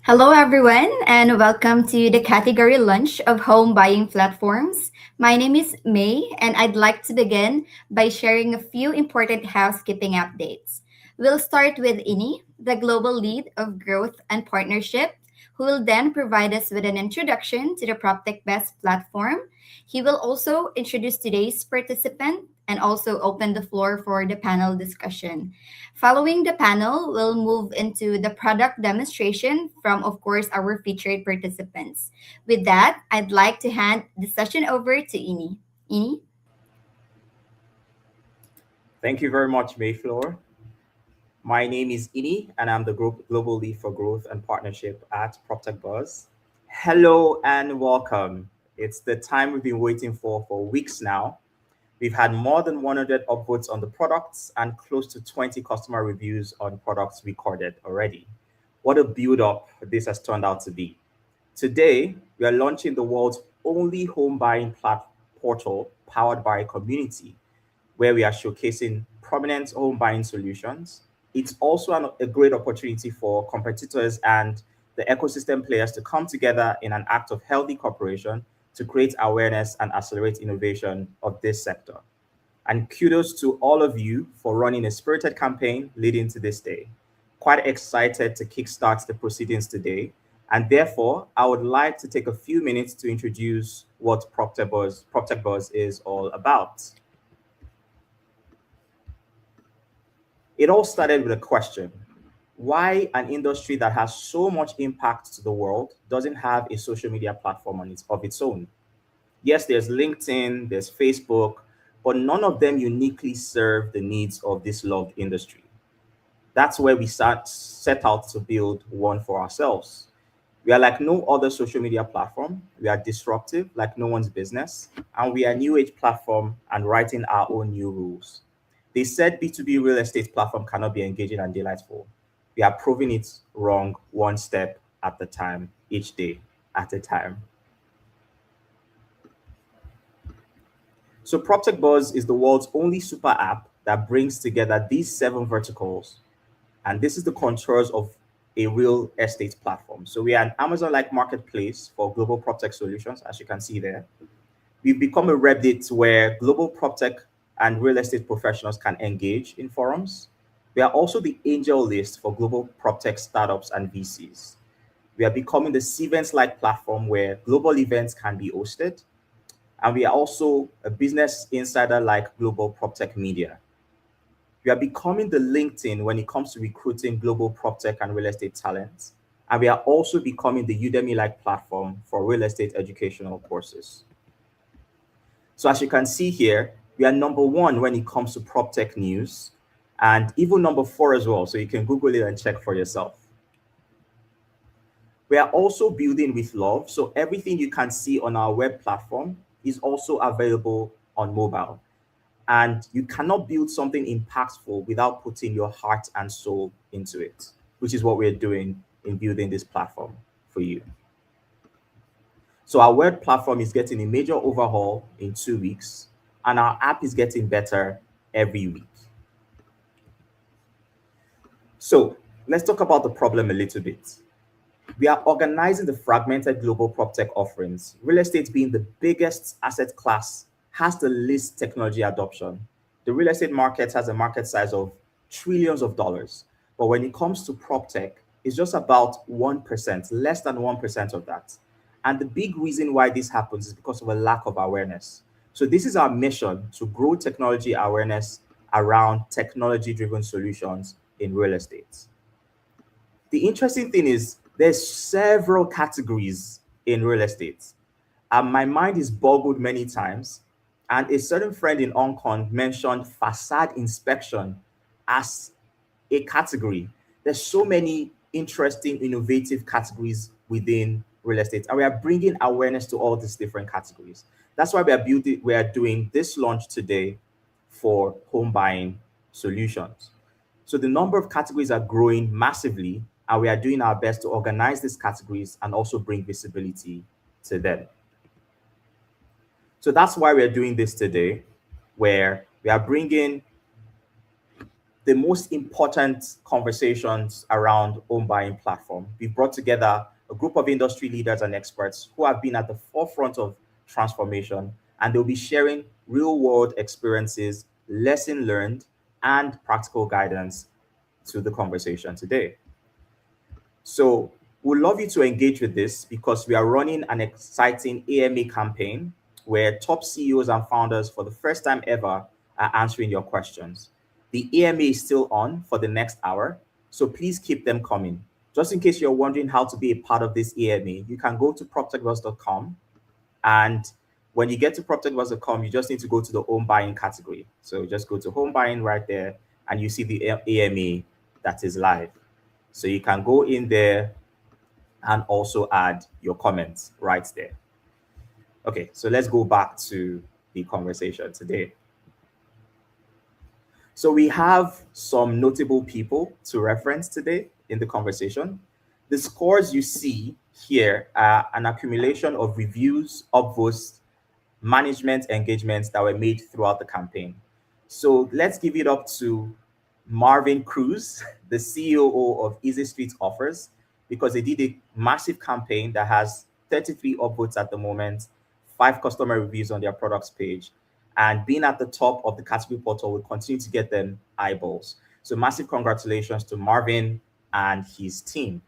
Hello, everyone, and welcome to the category lunch of home buying platforms. My name is May, and I'd like to begin by sharing a few important housekeeping updates. We'll start with Ini, the global lead of growth and partnership, who will then provide us with an introduction to the PropTech Best platform. He will also introduce today's participant and also open the floor for the panel discussion. Following the panel, we'll move into the product demonstration from, of course, our featured participants. With that, I'd like to hand the session over to Ini. Ini? Thank you very much, Mayflower. My name is Ini, and I'm the group global lead for growth and partnership at PropTech Buzz. Hello and welcome. It's the time we've been waiting for weeks now. We've had more than 100 upvotes on the products and close to 20 customer reviews on products recorded already. What a build up this has turned out to be. Today, we are launching the world's only home buying portal powered by a community where we are showcasing prominent home buying solutions. It's also a great opportunity for competitors and the ecosystem players to come together in an act of healthy cooperation to create awareness and accelerate innovation of this sector. And kudos to all of you for running a spirited campaign leading to this day. Quite excited to kickstart the proceedings today. And therefore, I would like to take a few minutes to introduce what PropTech Buzz is all about. It all started with a question: why an industry that has so much impact to the world doesn't have a social media platform of its own? Yes, there's LinkedIn, there's Facebook, but none of them uniquely serve the needs of this loved industry. That's where we set out to build one for ourselves. We are like no other social media platform. We are disruptive, like no one's business, and we are a new age platform and writing our own new rules. They said B2B real estate platform cannot be engaging and delightful. We are proving it wrong one step at a time, each day at a time. So PropTech Buzz is the world's only super app that brings together these seven verticals, and this is the contours of a real estate platform. So we are an Amazon-like marketplace for global PropTech solutions, as you can see there. We've become a Reddit where global PropTech and real estate professionals can engage in forums. We are also the angel list for global PropTech startups and VCs. We are becoming the Cvents-like platform where global events can be hosted. And we are also a business insider like global PropTech media. We are becoming the LinkedIn when it comes to recruiting global PropTech and real estate talent. And we are also becoming the Udemy-like platform for real estate educational courses. So as you can see here, we are number one when it comes to PropTech news, and even number four as well. So you can Google it and check for yourself. We are also building with love. So everything you can see on our web platform is also available on mobile. And you cannot build something impactful without putting your heart and soul into it, which is what we're doing in building this platform for you. So our web platform is getting a major overhaul in 2 weeks, and our app is getting better every week. So let's talk about the problem a little bit. We are organizing the fragmented global PropTech offerings. Real estate being the biggest asset class has the least technology adoption. The real estate market has a market size of trillions of dollars. But when it comes to PropTech, it's just about 1%, less than 1% of that. And the big reason why this happens is because of a lack of awareness. So this is our mission: to grow technology awareness around technology-driven solutions in real estate. The interesting thing is there's several categories in real estate. And my mind is boggled many times. And a certain friend in Hong Kong mentioned facade inspection as a category. There's so many interesting, innovative categories within real estate, and we are bringing awareness to all these different categories. That's why we are doing this launch today for home buying solutions. So the number of categories are growing massively, and we are doing our best to organize these categories and also bring visibility to them. So that's why we're doing this today, where we are bringing the most important conversations around home buying platform. We've brought together a group of industry leaders and experts who have been at the forefront of transformation, and they'll be sharing real world experiences, lesson learned, and practical guidance to the conversation today. So we'd love you to engage with this because we are running an exciting AMA campaign where top CEOs and founders for the first time ever are answering your questions. The AMA is still on for the next hour, so please keep them coming. Just in case you're wondering how to be a part of this AMA, you can go to proptechbus.com, and when you get to proptechbus.com, you just need to go to the home buying category. So just go to home buying right there, and you see the AMA that is live. So you can go in there and also add your comments right there. Okay, so let's go back to the conversation today. So we have some notable people to reference today in the conversation. The scores you see here are an accumulation of reviews, upvotes, management engagements that were made throughout the campaign. So let's give it up to Marvin Cruz, the COO of Easy Street Offers, because they did a massive campaign that has 33 upvotes at the moment, 5 customer reviews on their products page, and being at the top of the category portal will continue to get them eyeballs. So massive congratulations to Marvin and his team.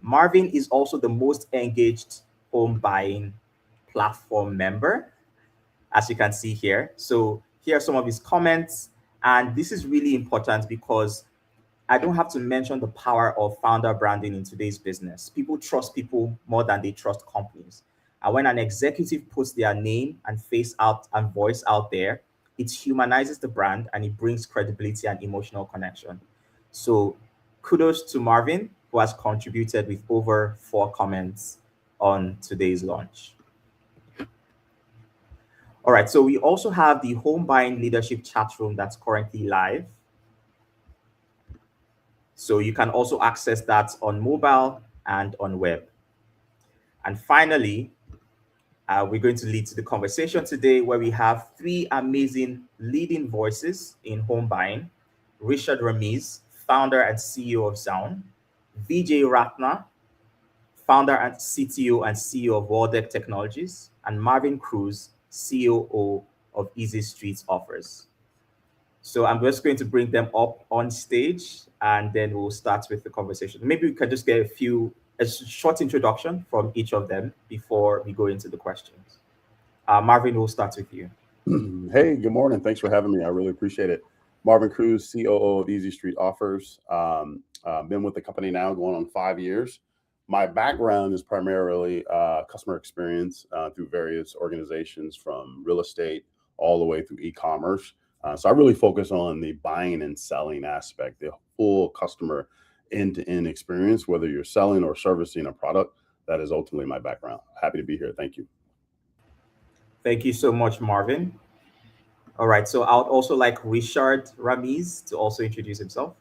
Marvin is also the most engaged home buying platform member, as you can see here. So here are some of his comments. And this is really important because I don't have to mention the power of founder branding in today's business. People trust people more than they trust companies. And when an executive puts their name and face out and voice out there, it humanizes the brand and it brings credibility and emotional connection. So kudos to Marvin, who has contributed with over 4 comments on today's launch. All right, so we also have the home buying leadership chat room that's currently live. So you can also access that on mobile and on web. And finally, we're going to lead to the conversation today where we have 3 amazing leading voices in home buying. Richard Ramiz, founder and CEO of Zound. Vijay Ratna, founder and CTO and CEO of Waldeck Technologies. And Marvin Cruz, COO of Easy Street Offers. So I'm just going to bring them up on stage and then we'll start with the conversation. Maybe we can just get a short introduction from each of them before we go into the questions. Marvin, we'll start with you. Hey, good morning. Thanks for having me. I really appreciate it. Marvin Cruz, COO of Easy Street Offers. Been with the company now going on 5 years. My background is primarily customer experience through various organizations from real estate all the way through e-commerce. So I really focus on the buying and selling aspect, the full customer end-to-end experience, whether you're selling or servicing a product. That is ultimately my background. Happy to be here. Thank you. Thank you so much, Marvin. All right, so I would also like Richard Ramiz to also introduce himself.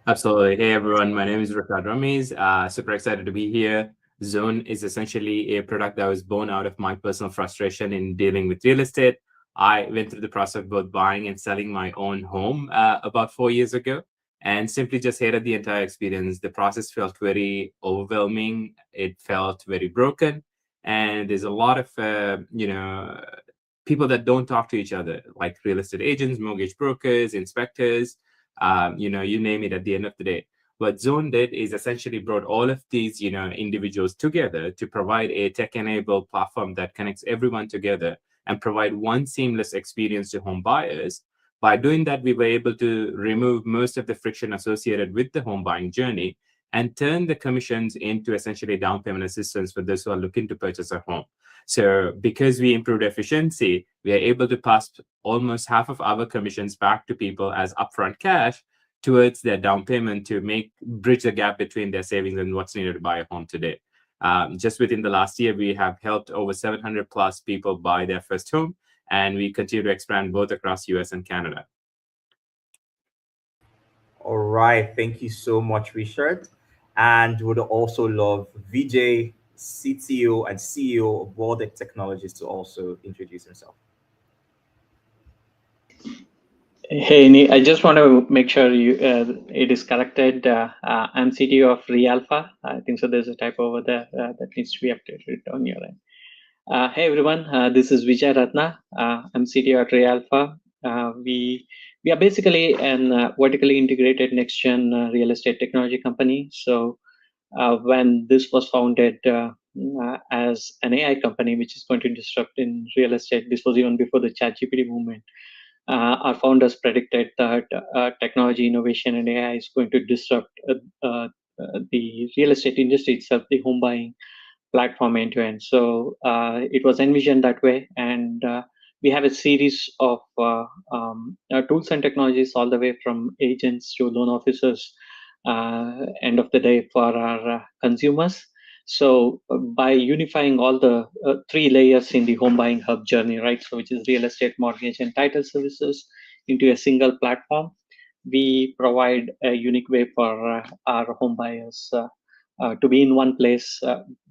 Absolutely. Hey, everyone. My name is Richard Ramiz. Super excited to be here. Zound is essentially a product that was born out of my personal frustration in dealing with real estate. I went through the process of both buying and selling my own home about 4 years ago and simply just hated the entire experience. The process felt very overwhelming. It felt very broken. And there's a lot of, people that don't talk to each other, like real estate agents, mortgage brokers, inspectors, you name it at the end of the day. What Zound did is essentially brought all of these, individuals together to provide a tech-enabled platform that connects everyone together and provide one seamless experience to home buyers. By doing that, we were able to remove most of the friction associated with the home buying journey and turn the commissions into essentially down payment assistance for those who are looking to purchase a home. So because we improved efficiency, we are able to pass almost half of our commissions back to people as upfront cash towards their down payment to bridge the gap between their savings and what's needed to buy a home today. Just within the last year, we have helped over 700 plus people buy their first home, and we continue to expand both across US and Canada. All right, thank you so much, Richard. And would also love Vijay, CTO and CEO of Waldeck Technologies, to also introduce himself. Hey, I just want to make sure it is corrected. I'm CTO of Realpha. I think so. There's a typo over there that needs to be updated on your end. Hey everyone, this is Vijay Ratna. I'm CTO at Realpha. We are basically an vertically integrated next-gen real estate technology company. So when this was founded as an AI company, which is going to disrupt in real estate, this was even before the ChatGPT movement. Our founders predicted that technology innovation and AI is going to disrupt the real estate industry itself, the home buying platform end to end. So it was envisioned that way, and we have a series of tools and technologies all the way from agents to loan officers. End of the day for our consumers. So by unifying all the three layers in the home buying hub journey, right? So which is real estate, mortgage, and title services into a single platform, we provide a unique way for our home buyers to be in one place,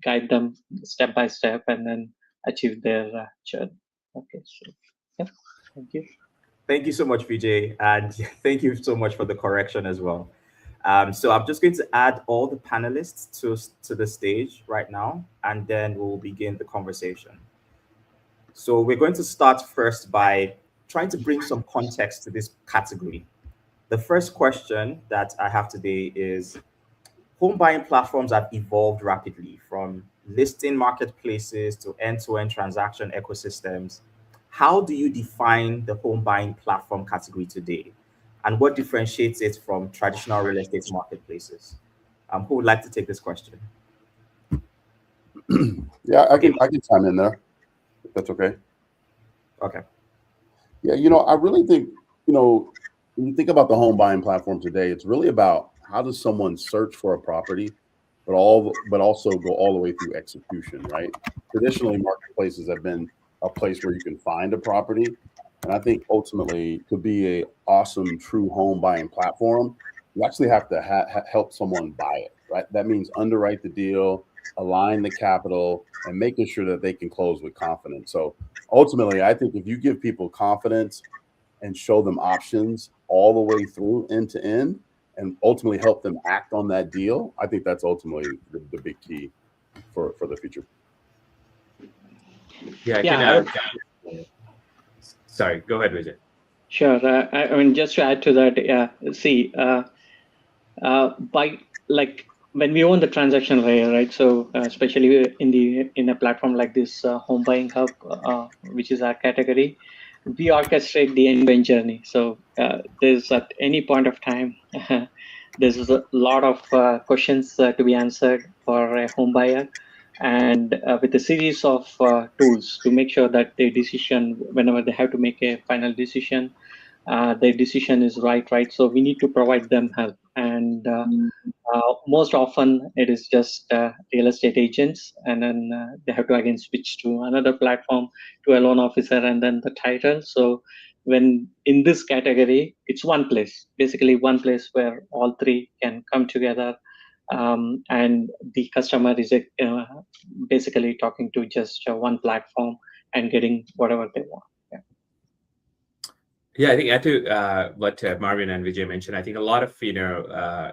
guide them step by step, and then achieve their journey. Okay, so yeah, thank you. Thank you so much, Vijay, and thank you so much for the correction as well. So I'm just going to add all the panelists to the stage right now, and then we'll begin the conversation. So we're going to start first by trying to bring some context to this category. The first question that I have today is: home buying platforms have evolved rapidly from listing marketplaces to end-to-end transaction ecosystems. How do you define the home buying platform category today? And what differentiates it from traditional real estate marketplaces? Who would like to take this question? Yeah, I can chime in there, if that's okay. Okay. Yeah, I really think, when you think about the home buying platform today, it's really about how does someone search for a property, but also go all the way through execution, right? Traditionally, marketplaces have been a place where you can find a property. And I think ultimately, to be a awesome, true home buying platform, you actually have to help someone buy it, right? That means underwrite the deal, align the capital, and making sure that they can close with confidence. So ultimately, I think if you give people confidence and show them options all the way through end to end, and ultimately help them act on that deal, I think that's ultimately the big key for the future. Yeah, sorry, go ahead, Vijay. Sure. I mean, just to add to that, see, by like when we own the transaction layer, right? So especially in a platform like this home buying hub, which is our category, we orchestrate the end-to-end journey. So there's at any point of time, there's a lot of questions to be answered for a home buyer, and with a series of tools to make sure that their decision, whenever they have to make a final decision, their decision is right. So we need to provide them help, and most often it is just real estate agents, and then they have to again switch to another platform, to a loan officer, and then the title. So when in this category, it's one place, basically one place where all three can come together, and the customer is basically talking to just one platform and getting whatever they want. Yeah, I think add to what Marvin and Vijay mentioned, I think a lot of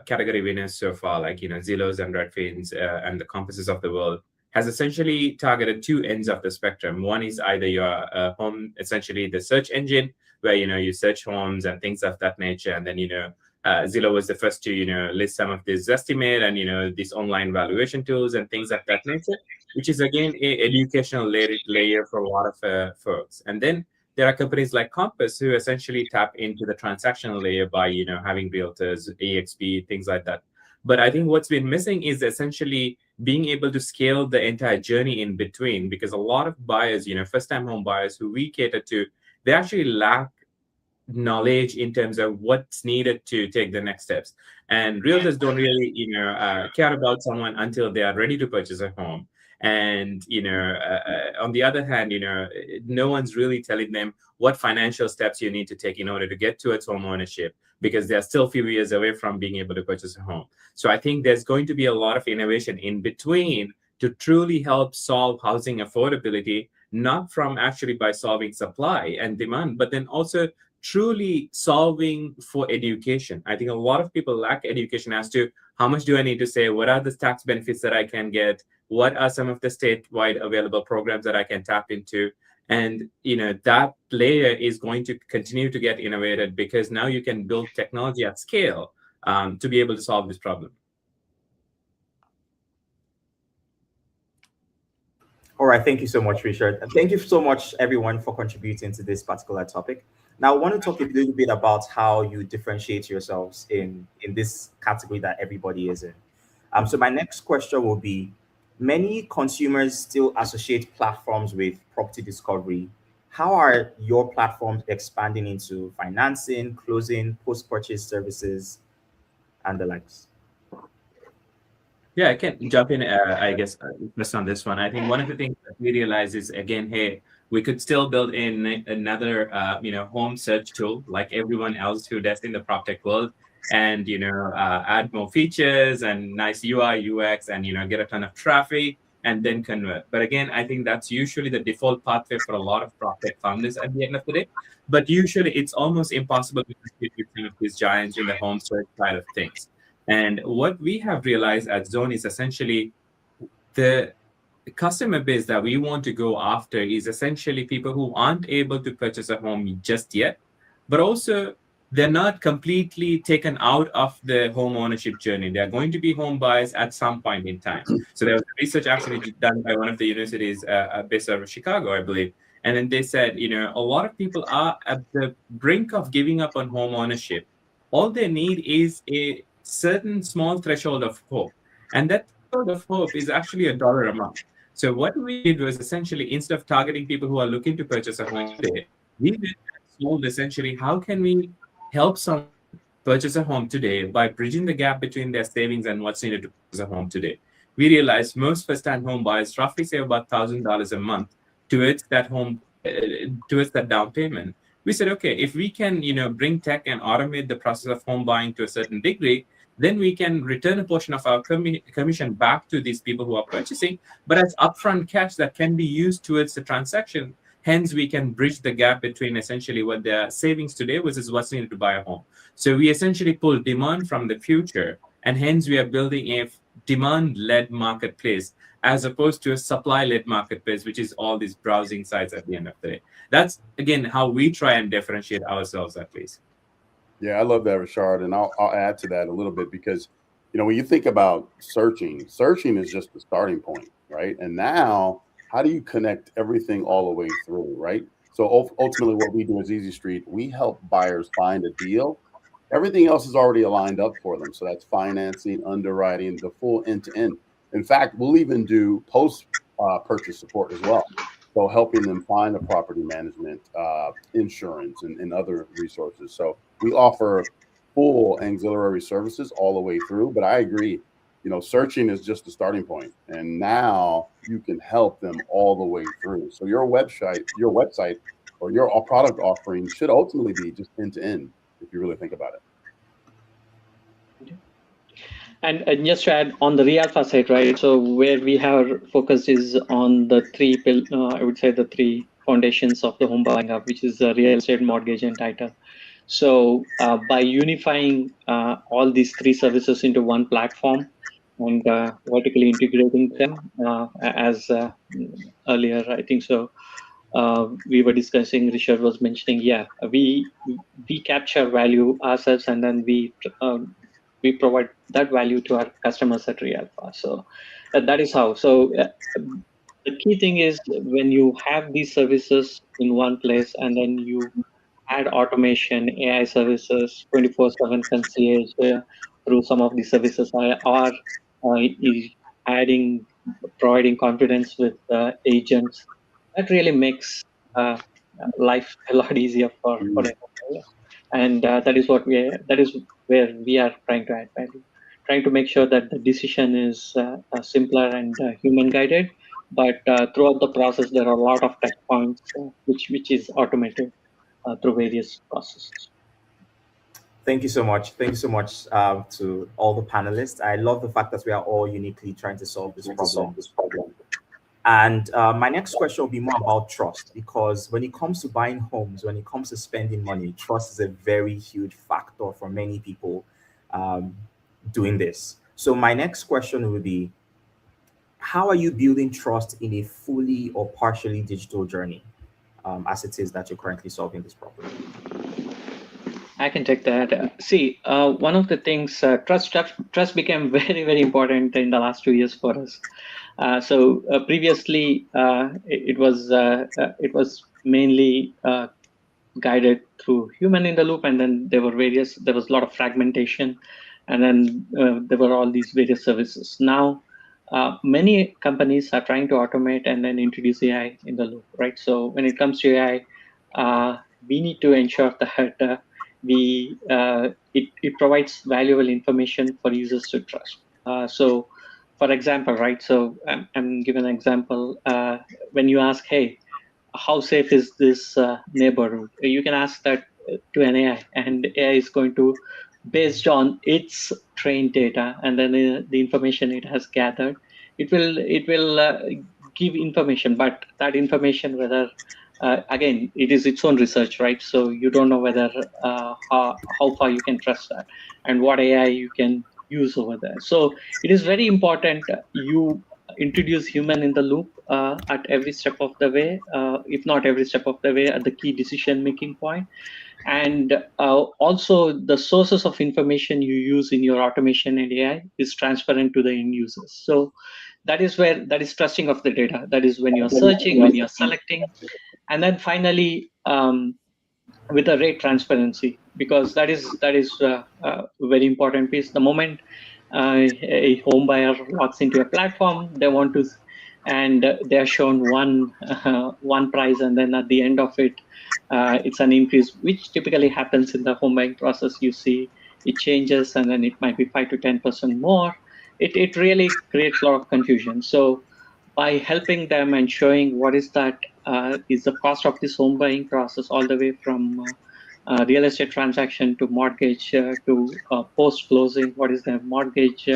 category winners so far, like Zillows and Redfins and the Compasses of the world, has essentially targeted two ends of the spectrum. One is either your home, essentially the search engine, where you search homes and things of that nature, and then Zillow was the first to list some of this Zestimate and these online valuation tools and things of that nature, which is again a educational layer for a lot of folks. And then there are companies like Compass who essentially tap into the transactional layer by having realtors, EXP, things like that. But I think what's been missing is essentially being able to scale the entire journey in between, because a lot of buyers, first-time home buyers who we cater to, they actually lack knowledge in terms of what's needed to take the next steps. And realtors don't really care about someone until they are ready to purchase a home. And on the other hand, no one's really telling them what financial steps you need to take in order to get towards home ownership, because they're still a few years away from being able to purchase a home. So I think there's going to be a lot of innovation in between to truly help solve housing affordability, not from actually by solving supply and demand, but then also truly solving for education. I think a lot of people lack education as to how much do I need to save, what are the tax benefits that I can get, what are some of the statewide available programs that I can tap into. And that layer is going to continue to get innovated, because now you can build technology at scale to be able to solve this problem. All right, thank you so much, Richard. And thank you so much, everyone, for contributing to this particular topic. Now, I want to talk a little bit about how you differentiate yourselves in this category that everybody is in. So my next question will be, many consumers still associate platforms with property discovery. How are your platforms expanding into financing, closing, post-purchase services, and the likes? Yeah, I can jump in, I guess, just on this one. I think one of the things that we realize is, again, hey, we could still build in another, home search tool like everyone else who does in the PropTech world, and, add more features and nice UI, UX, and, get a ton of traffic and then convert. But again, I think that's usually the default pathway for a lot of PropTech founders at the end of the day. But usually it's almost impossible to compete with some of these giants in the home search side of things. And what we have realized at Zone is essentially the customer base that we want to go after is essentially people who aren't able to purchase a home just yet, but also they're not completely taken out of the home ownership journey. They're going to be home buyers at some point in time. So there was research actually done by one of the universities based out of Chicago, I believe. And then they said, a lot of people are at the brink of giving up on home ownership. All they need is a certain small threshold of hope. And that threshold of hope is actually $1 a month. So what we did was essentially, instead of targeting people who are looking to purchase a home today, we did solve essentially how can we help someone purchase a home today by bridging the gap between their savings and what's needed to purchase a home today. We realized most first-time home buyers roughly save about $1,000 a month towards that down payment. We said, okay, if we can, bring tech and automate the process of home buying to a certain degree, then we can return a portion of our commission back to these people who are purchasing, but as upfront cash that can be used towards the transaction. Hence, we can bridge the gap between essentially what their savings today versus what's needed to buy a home. So we essentially pull demand from the future, and hence we are building a demand-led marketplace as opposed to a supply-led marketplace, which is all these browsing sites at the end of the day. That's, again, how we try and differentiate ourselves, at least. Yeah, I love that, Richard. And I'll add to that a little bit because, when you think about searching is just the starting point, right? And now, how do you connect everything all the way through, right? So ultimately what we do as Easy Street, we help buyers find a deal. Everything else is already aligned up for them. So that's financing, underwriting, the full end-to-end. In fact, we'll even do post-purchase support as well. So helping them find a property management, insurance, and other resources. So we offer full auxiliary services all the way through. But I agree, searching is just the starting point. And now you can help them all the way through. So your website or your product offering should ultimately be just end-to-end, if you really think about it. And just to add on the Realpha side, right? So where we have focused is on the three foundations of the home buying app, which is real estate, mortgage, and title. So by unifying all these three services into one platform and vertically integrating them, as earlier, I think so. We were discussing, Richard was mentioning, we capture value ourselves, and then we provide that value to our customers at Realpha. So that is how. So the key thing is when you have these services in one place, and then you add automation, AI services, 24/7 concierge through some of these services, or providing confidence with agents, that really makes life a lot easier for everyone. And that is where we are trying to add value, trying to make sure that the decision is simpler and human guided. But throughout the process, there are a lot of touch points which is automated through various processes. Thank you so much. Thank you so much to all the panelists. I love the fact that we are all uniquely trying to solve this problem. And my next question will be more about trust, because when it comes to buying homes, when it comes to spending money, trust is a very huge factor for many people doing this. So my next question will be, how are you building trust in a fully or partially digital journey, as it is that you're currently solving this problem? I can take that. See, one of the things, trust became very, very important in the last 2 years for us. So previously, it was mainly guided through human in the loop, and then there was a lot of fragmentation, and then there were all these various services. Now, many companies are trying to automate and then introduce AI in the loop, right? So when it comes to AI, we need to ensure that it provides valuable information for users to trust. So, for example, right? So I'm giving an example. When you ask, hey, how safe is this neighborhood? You can ask that to an AI, and AI is going to, based on its trained data and then the information it has gathered, it will give information. But that information, whether again, it is its own research, right? So you don't know whether how far you can trust that and what AI you can use over there. So it is very important you introduce human in the loop at every step of the way, if not every step of the way, at the key decision making point. And also the sources of information you use in your automation and AI is transparent to the end users. So that is trusting of the data. That is when you're searching, when you're selecting. And then finally, with the rate transparency, because that is a very important piece. The moment a home buyer logs into a platform, they want to, and they are shown one price, and then at the end of it, it's an increase, which typically happens in the home buying process. You see it changes, and then it might be 5 to 10% more. It really creates a lot of confusion. So by helping them and showing what is that is the cost of this home buying process, all the way from real estate transaction to mortgage to post closing, what is the mortgage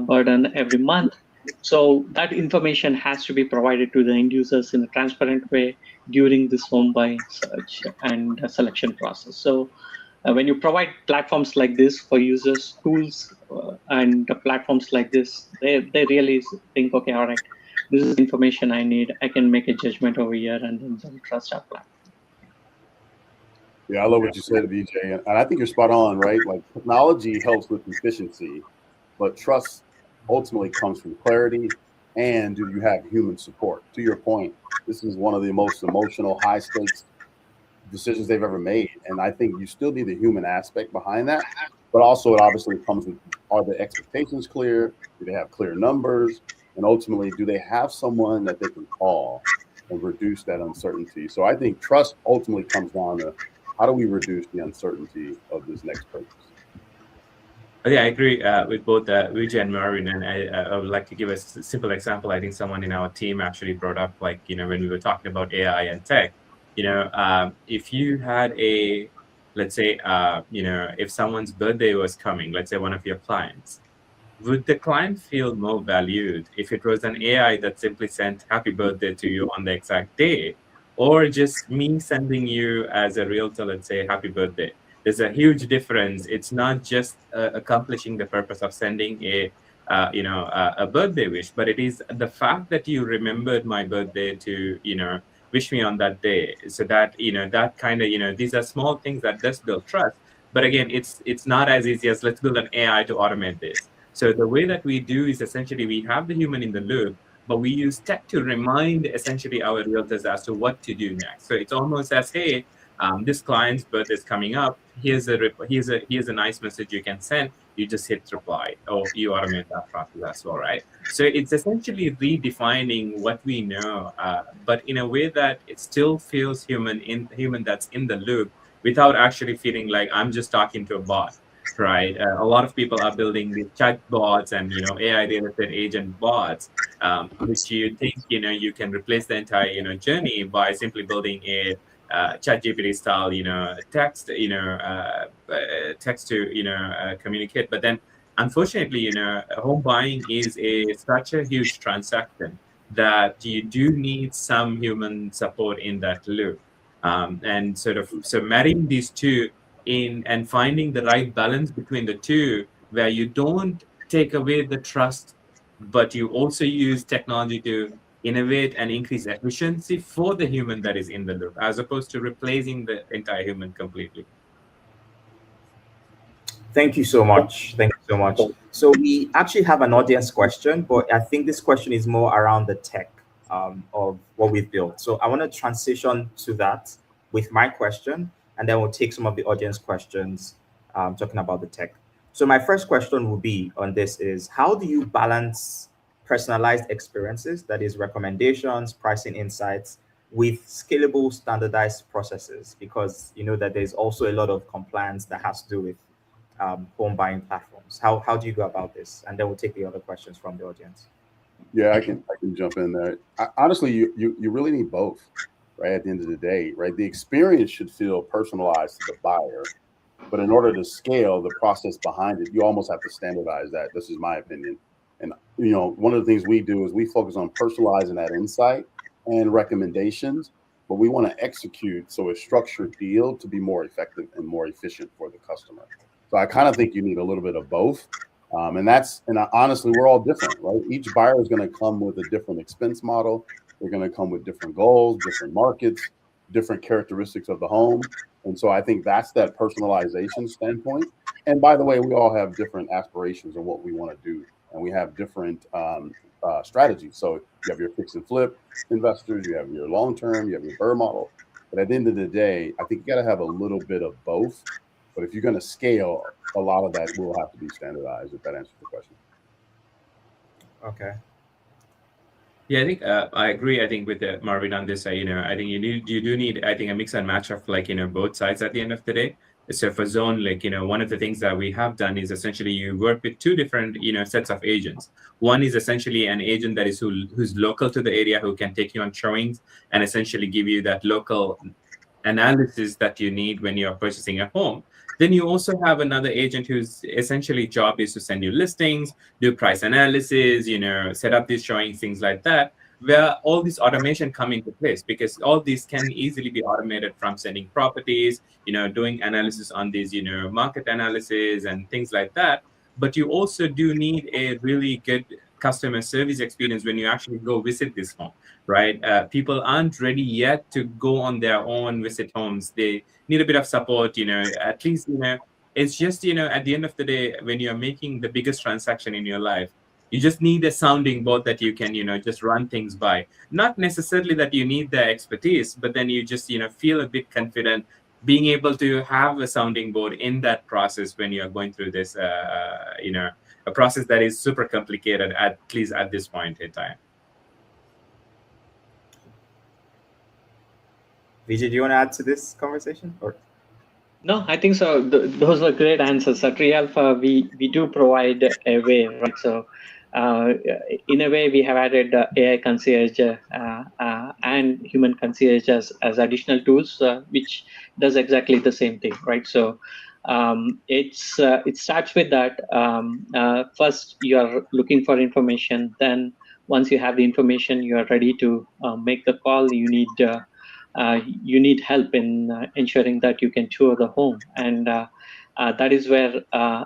burden every month. So that information has to be provided to the end users in a transparent way during this home buying search and selection process. So when you provide platforms like this for users, tools and platforms like this, they really think, okay, all right, this is information I need. I can make a judgment over here and then trust our platform. Yeah, I love what you said, Vijay, and I think you're spot on, right? Like technology helps with efficiency, but trust ultimately comes from clarity and do you have human support? To your point, this is one of the most emotional, high stakes decisions they've ever made, and I think you still need the human aspect behind that, but also it obviously comes with, are the expectations clear? Do they have clear numbers? And ultimately, do they have someone that they can call and reduce that uncertainty? So I think trust ultimately comes down to, how do we reduce the uncertainty of this next purchase? Yeah, I agree with both Vijay and Marvin, and I would like to give a simple example. I think someone in our team actually brought up, like, when we were talking about AI and tech, if you had let's say, if someone's birthday was coming, let's say one of your clients, would the client feel more valued if it was an AI that simply sent happy birthday to you on the exact day, or just me sending you as a realtor, let's say, happy birthday? There's a huge difference. It's not just accomplishing the purpose of sending a birthday wish, but it is the fact that you remembered my birthday to, wish me on that day. So that, that kind of, these are small things that does build trust. But again, it's not as easy as let's build an AI to automate this. So the way that we do is essentially we have the human in the loop, but we use tech to remind essentially our realtors as to what to do next. So it's almost as, hey, this client's birthday is coming up. Here's a nice message you can send. You just hit reply, or you automate that process as well, right? So it's essentially redefining what we know, but in a way that it still feels human that's in the loop, without actually feeling like I'm just talking to a bot. Right, a lot of people are building these chat bots and AI real estate agent bots, which you think you can replace the entire journey by simply building a ChatGPT style text text to communicate. But then unfortunately home buying is such a huge transaction that you do need some human support in that loop. And sort of so marrying these two in and finding the right balance between the two, where you don't take away the trust, but you also use technology to innovate and increase efficiency for the human that is in the loop, as opposed to replacing the entire human completely. Thank you so much. Thank you so much. So we actually have an audience question, but I think this question is more around the tech of what we've built. So I want to transition to that with my question, and then we'll take some of the audience questions talking about the tech. So my first question will be on this is, how do you balance personalized experiences, that is recommendations, pricing insights, with scalable standardized processes? Because you know that there's also a lot of compliance that has to do with home buying platforms. How do you go about this? And then we'll take the other questions from the audience. Yeah, I can jump in there. Honestly, you really need both, right? At the end of the day, right? The experience should feel personalized to the buyer, but in order to scale the process behind it, you almost have to standardize that. This is my opinion. And one of the things we do is we focus on personalizing that insight and recommendations, but we want to execute so a structured deal to be more effective and more efficient for the customer. So I kind of think you need a little bit of both. Honestly, we're all different, right? Each buyer is going to come with a different expense model. They're going to come with different goals, different markets, different characteristics of the home. And so I think that's that personalization standpoint. And by the way, we all have different aspirations of what we want to do. And we have different strategies. So you have your fix and flip investors, you have your long-term, you have your BRRRR model. But at the end of the day, I think you got to have a little bit of both. But if you're going to scale, a lot of that will have to be standardized, if that answers the question. Okay. Yeah, I think I agree. I think with Marvin on this, I think you do need, I think, a mix and match of both sides at the end of the day. So for Zone, one of the things that we have done is essentially you work with two different, sets of agents. One is essentially an agent that is who's local to the area, who can take you on showings and essentially give you that local analysis that you need when you're purchasing a home. Then you also have another agent whose essentially job is to send you listings, do price analysis, set up these showings, things like that, where all this automation come into place, because all these can easily be automated, from sending properties, doing analysis on these, market analysis and things like that. But you also do need a really good customer service experience when you actually go visit this home, right? People aren't ready yet to go on their own visit homes. They need a bit of support, at least, it's just, at the end of the day, when you're making the biggest transaction in your life, you just need a sounding board that you can, just run things by. Not necessarily that you need the expertise, but then you just, feel a bit confident being able to have a sounding board in that process when you're going through this, a process that is super complicated, at least at this point in time. Vijay, do you want to add to this conversation? Or No, I think so. Those are great answers. At Realpha, we do provide a way, right? So in a way, we have added AI concierge and human concierge as additional tools, which does exactly the same thing, right? So it starts with that. First, you are looking for information. Then once you have the information, you are ready to make the call. You need help in ensuring that you can tour the home, and that is where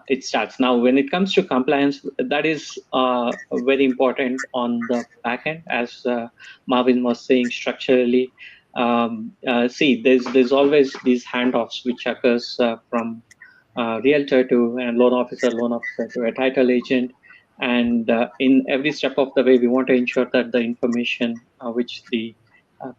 it starts. Now, when it comes to compliance, that is very important on the back end, as Marvin was saying. Structurally, see, there's always these handoffs which occurs from realtor to a loan officer to a title agent, and in every step of the way, we want to ensure that the information which the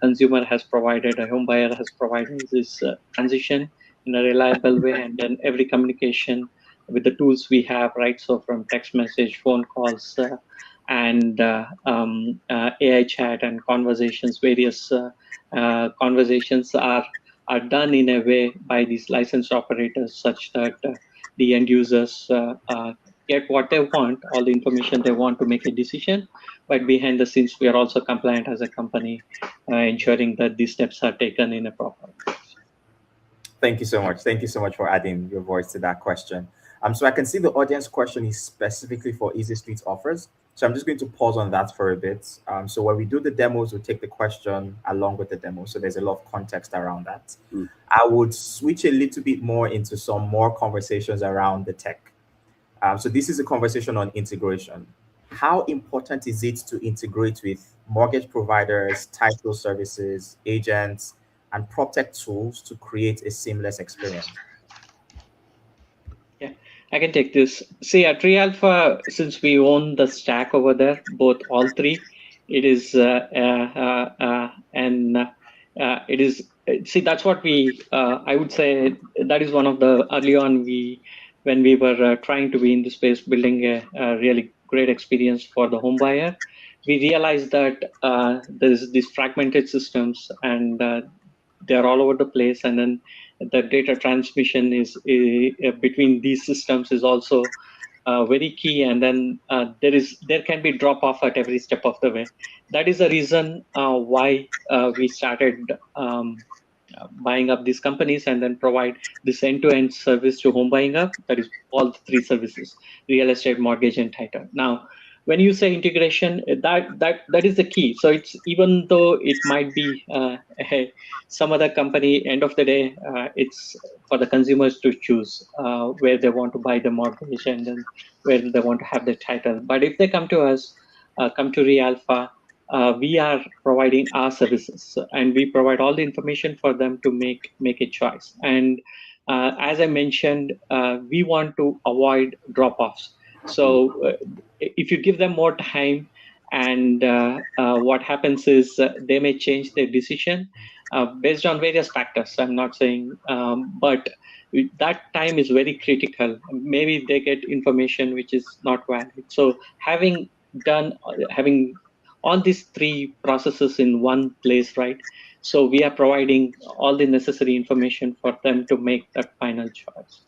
consumer has provided, a home buyer has provided, is transition in a reliable way, and then every communication with the tools we have, right? So from text message, phone calls, and AI chat and conversations, various conversations are done in a way by these licensed operators, such that the end users get what they want, all the information they want to make a decision. But behind the scenes, we are also compliant as a company, ensuring that these steps are taken in a proper way. Thank you so much. Thank you so much for adding your voice to that question. So I can see the audience question is specifically for Easy Street Offers. So I'm just going to pause on that for a bit. So when we do the demos, we'll take the question along with the demo. So there's a lot of context around that. I would switch a little bit more into some more conversations around the tech. So this is a conversation on integration. How important is it to integrate with mortgage providers, title services, agents, and PropTech tools to create a seamless experience? Yeah, I can take this. See, at Realpha, since we own the stack over there, all three, it is it is. See, that's what we. I would say that is one of the early on when we were trying to be in the space, building a really great experience for the home buyer. We realized that there's these fragmented systems and they're all over the place, and then the data transmission is between these systems is also very key, and then there can be drop off at every step of the way. That is the reason why we started buying up these companies and then provide this end-to-end service to home buying up. That is all the three services: real estate, mortgage, and title. Now, when you say integration, that is the key. So it's, even though it might be some other company, end of the day, it's for the consumers to choose where they want to buy the mortgage and then where they want to have the title. But if they come to us, come to Realpha, we are providing our services, and we provide all the information for them to make a choice. And as I mentioned, we want to avoid drop-offs. So if you give them more time, and what happens is they may change their decision based on various factors. I'm not saying, but that time is very critical. Maybe they get information which is not valid. So having all these three processes in one place, right? So we are providing all the necessary information for them to make that final choice.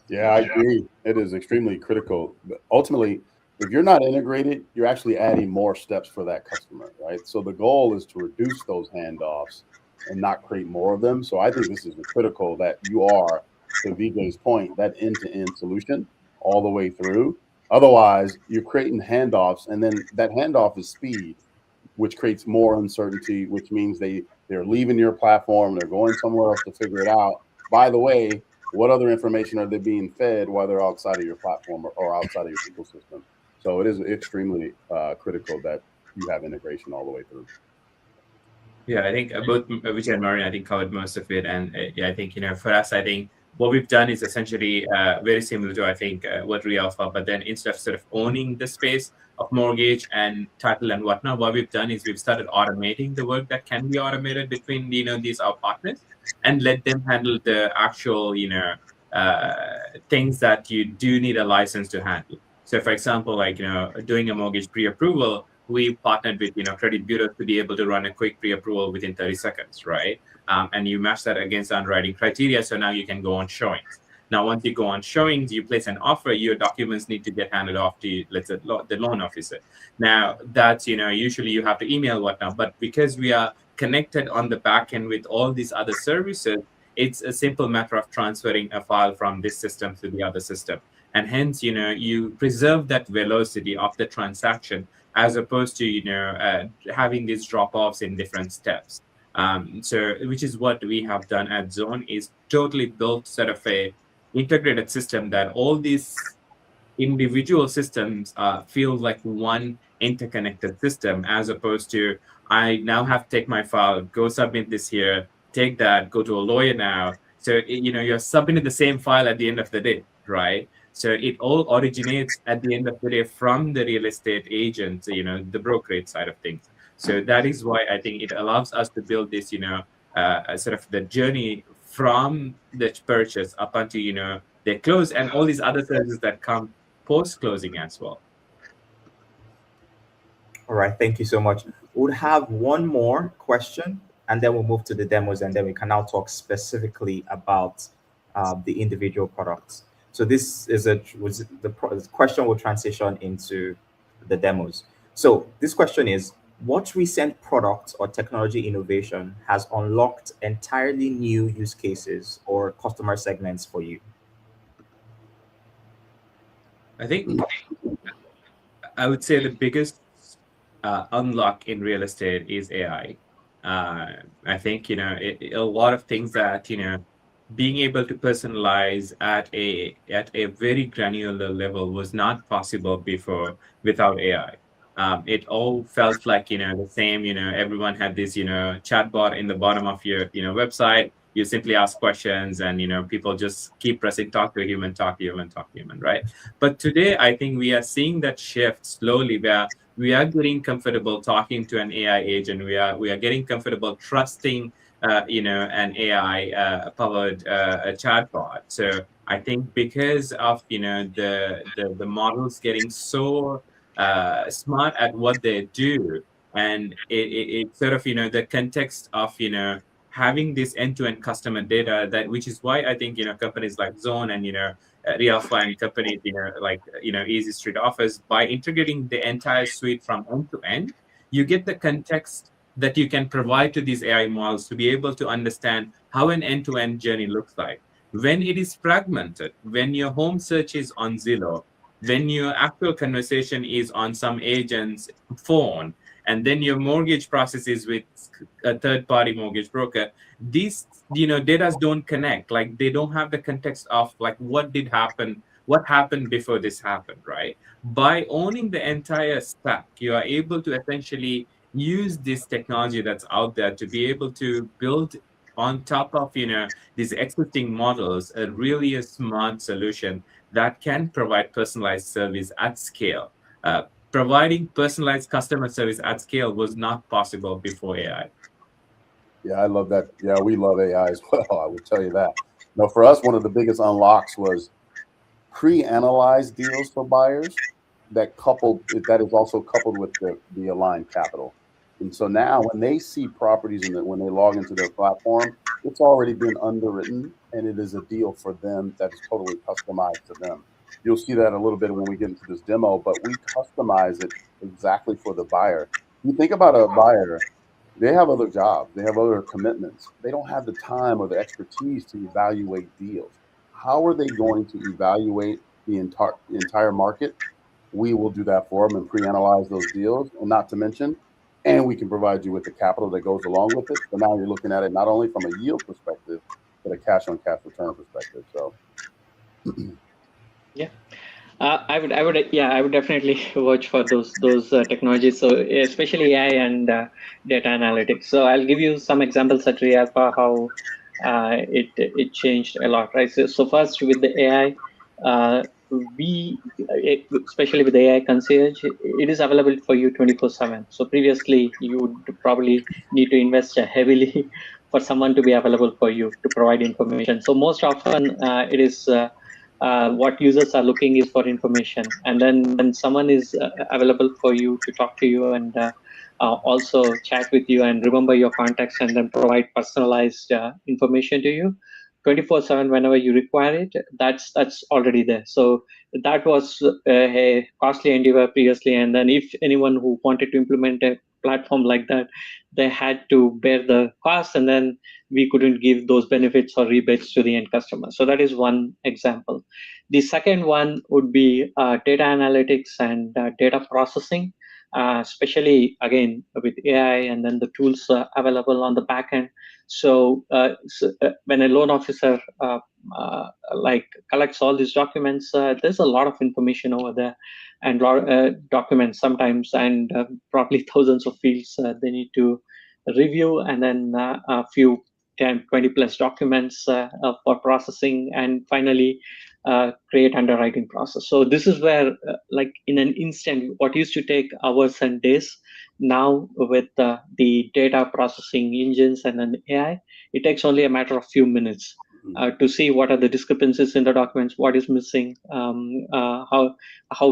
Yeah, I agree. It is extremely critical. But ultimately, if you're not integrated, you're actually adding more steps for that customer, right? So the goal is to reduce those handoffs and not create more of them. So I think this is critical that you are, to Vijay's point, that end-to-end solution all the way through. Otherwise, you're creating handoffs, and then that handoff is speed, which creates more uncertainty, which means they're leaving your platform, they're going somewhere else to figure it out. By the way, what other information are they being fed while they're outside of your platform or outside of your ecosystem? So it is extremely critical that you have integration all the way through. Yeah, I think both Vijay and Marian, I think, covered most of it. And yeah, I think, for us, I think what we've done is essentially very similar to, I think, what Realpha, but then instead of sort of owning the space of mortgage and title and whatnot, what we've done is we've started automating the work that can be automated between, these our partners, and let them handle the actual, things that you do need a license to handle. So, for example, like, doing a mortgage pre-approval, we partnered with, credit bureaus to be able to run a quick pre-approval within 30 seconds, right? And you match that against underwriting criteria. So now you can go on showings. Now, once you go on showings, you place an offer, your documents need to get handed off to, let's say, the loan officer. Now, that's, usually you have to email whatnot, but because we are connected on the back end with all these other services, it's a simple matter of transferring a file from this system to the other system. And hence, you preserve that velocity of the transaction as opposed to, having these drop-offs in different steps. So, which is what we have done at Zone, is totally built sort of a integrated system that all these individual systems feel like one interconnected system, as opposed to, I now have to take my file, go submit this here, take that, go to a lawyer now. So, you're submitting the same file at the end of the day, right? So it all originates at the end of the day from the real estate agent, the brokerage side of things. So that is why I think it allows us to build this, sort of the journey from the purchase up until, they close, and all these other services that come post-closing as well. All right, thank you so much. We'll have one more question, and then we'll move to the demos, and then we can now talk specifically about the individual products. So this is the question will transition into the demos. So this question is, what recent product or technology innovation has unlocked entirely new use cases or customer segments for you? I think I would say the biggest unlock in real estate is AI. I think a lot of things that being able to personalize at a very granular level was not possible before without AI. It all felt like the same. Everyone had this chatbot in the bottom of your website. You simply ask questions, and people just keep pressing talk to a human, talk to human, talk to human, right? But today, I think we are seeing that shift slowly, where we are getting comfortable talking to an AI agent. We are getting comfortable trusting an AI powered a chatbot. So I think because of the models getting so smart at what they do, and it sort of the context of having this end-to-end customer data, that which is why I think companies like Zone and Realfy and companies like Easy Street offers, by integrating the entire suite from end to end, you get the context that you can provide to these AI models to be able to understand how an end-to-end journey looks like. When it is fragmented, when your home search is on Zillow, when your actual conversation is on some agent's phone, and then your mortgage process is with a third-party mortgage broker, these data don't connect. Like, they don't have the context of like what happened before this happened, right? By owning the entire stack, you are able to essentially use this technology that's out there to be able to build on top of these existing models a smart solution that can provide personalized service at scale. Providing personalized customer service at scale was not possible before AI. Yeah, I love that. Yeah, we love AI as well. I will tell you that. No, for us, one of the biggest unlocks was pre-analyzed deals for buyers that is also coupled with the aligned capital. And so now when they see properties and when they log into their platform, it's already been underwritten and it is a deal for them that is totally customized to them. You'll see that a little bit when we get into this demo, but we customize it exactly for the buyer. You think about a buyer, they have other jobs, they have other commitments. They don't have the time or the expertise to evaluate deals. How are they going to evaluate the entire market? We will do that for them and pre-analyze those deals, and not to mention, and we can provide you with the capital that goes along with it. So now you're looking at it not only from a yield perspective, but a cash-on-cash return perspective. So, yeah. I would definitely watch for those technologies. So especially AI and data analytics. So I'll give you some examples at Realfy how it changed a lot, right? So first with the AI, especially with AI Concierge, it is available for you 24/7. So previously you would probably need to invest heavily for someone to be available for you to provide information. So most often it is what users are looking is for information, and then when someone is available for you to talk to you and also chat with you and remember your contacts and then provide personalized information to you 24/7 whenever you require it, that's already there. So that was a costly endeavor previously, and then if anyone who wanted to implement a platform like that, they had to bear the cost, and then we couldn't give those benefits or rebates to the end customer. So that is one example. The second one would be data analytics and data processing, especially again with AI and then the tools available on the back end. So, when a loan officer like collects all these documents, there's a lot of information over there, and documents sometimes, and probably thousands of fields they need to review, and then a few 10, 20 plus documents for processing, and finally create underwriting process. So this is where, like in an instant, what used to take hours and days, now with the data processing engines and then AI, it takes only a matter of few minutes to see what are the discrepancies in the documents, what is missing, how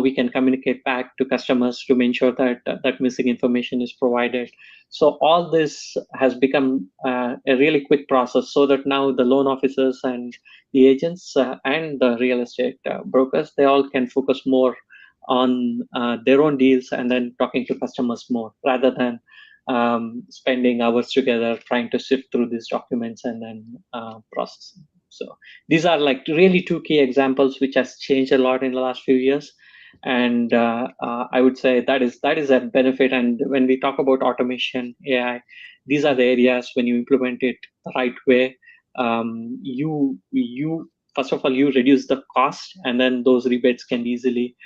we can communicate back to customers to ensure that that missing information is provided. So all this has become a really quick process, so that now the loan officers and the agents and the real estate brokers, they all can focus more on their own deals and then talking to customers more, rather than spending hours together trying to sift through these documents and then processing. So these are like really two key examples which has changed a lot in the last few years. And I would say that is a benefit. And when we talk about automation, AI, these are the areas when you implement it the right way, you first of all you reduce the cost, and then those rebates can easily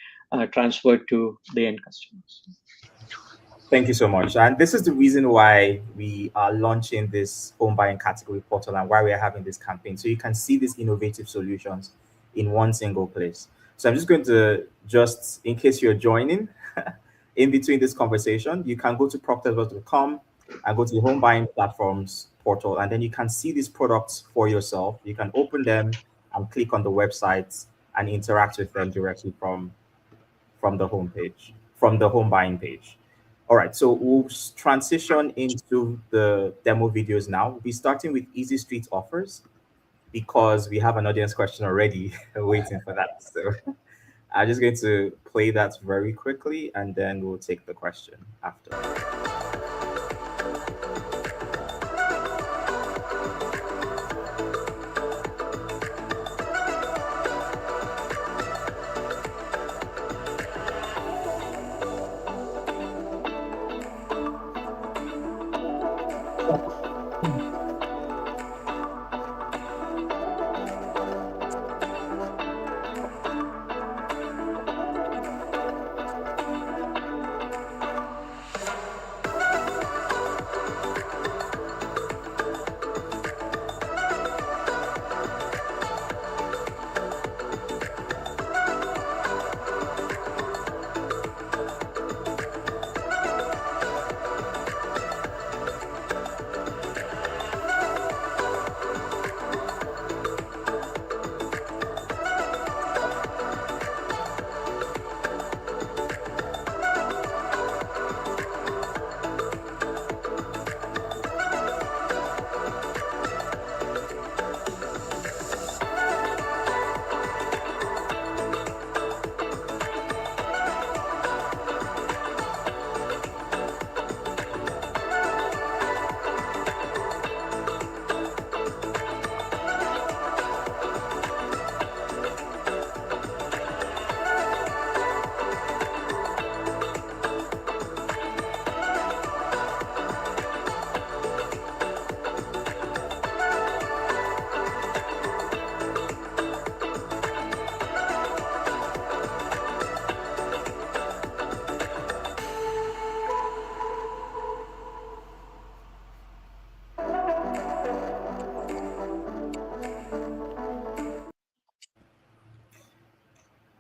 transfer to the end customers. Thank you so much. And this is the reason why we are launching this home buying category portal and why we are having this campaign. So you can see these innovative solutions in one single place. So I'm just going to, just in case you're joining in between this conversation, you can go to proptech.com and go to the home buying platforms portal, and then you can see these products for yourself. You can open them and click on the websites and interact with them directly from the homepage, from the home buying page. All right, so we'll transition into the demo videos now. We'll be starting with Easy Street Offers because we have an audience question already waiting for that. So I'm just going to play that very quickly and then we'll take the question after.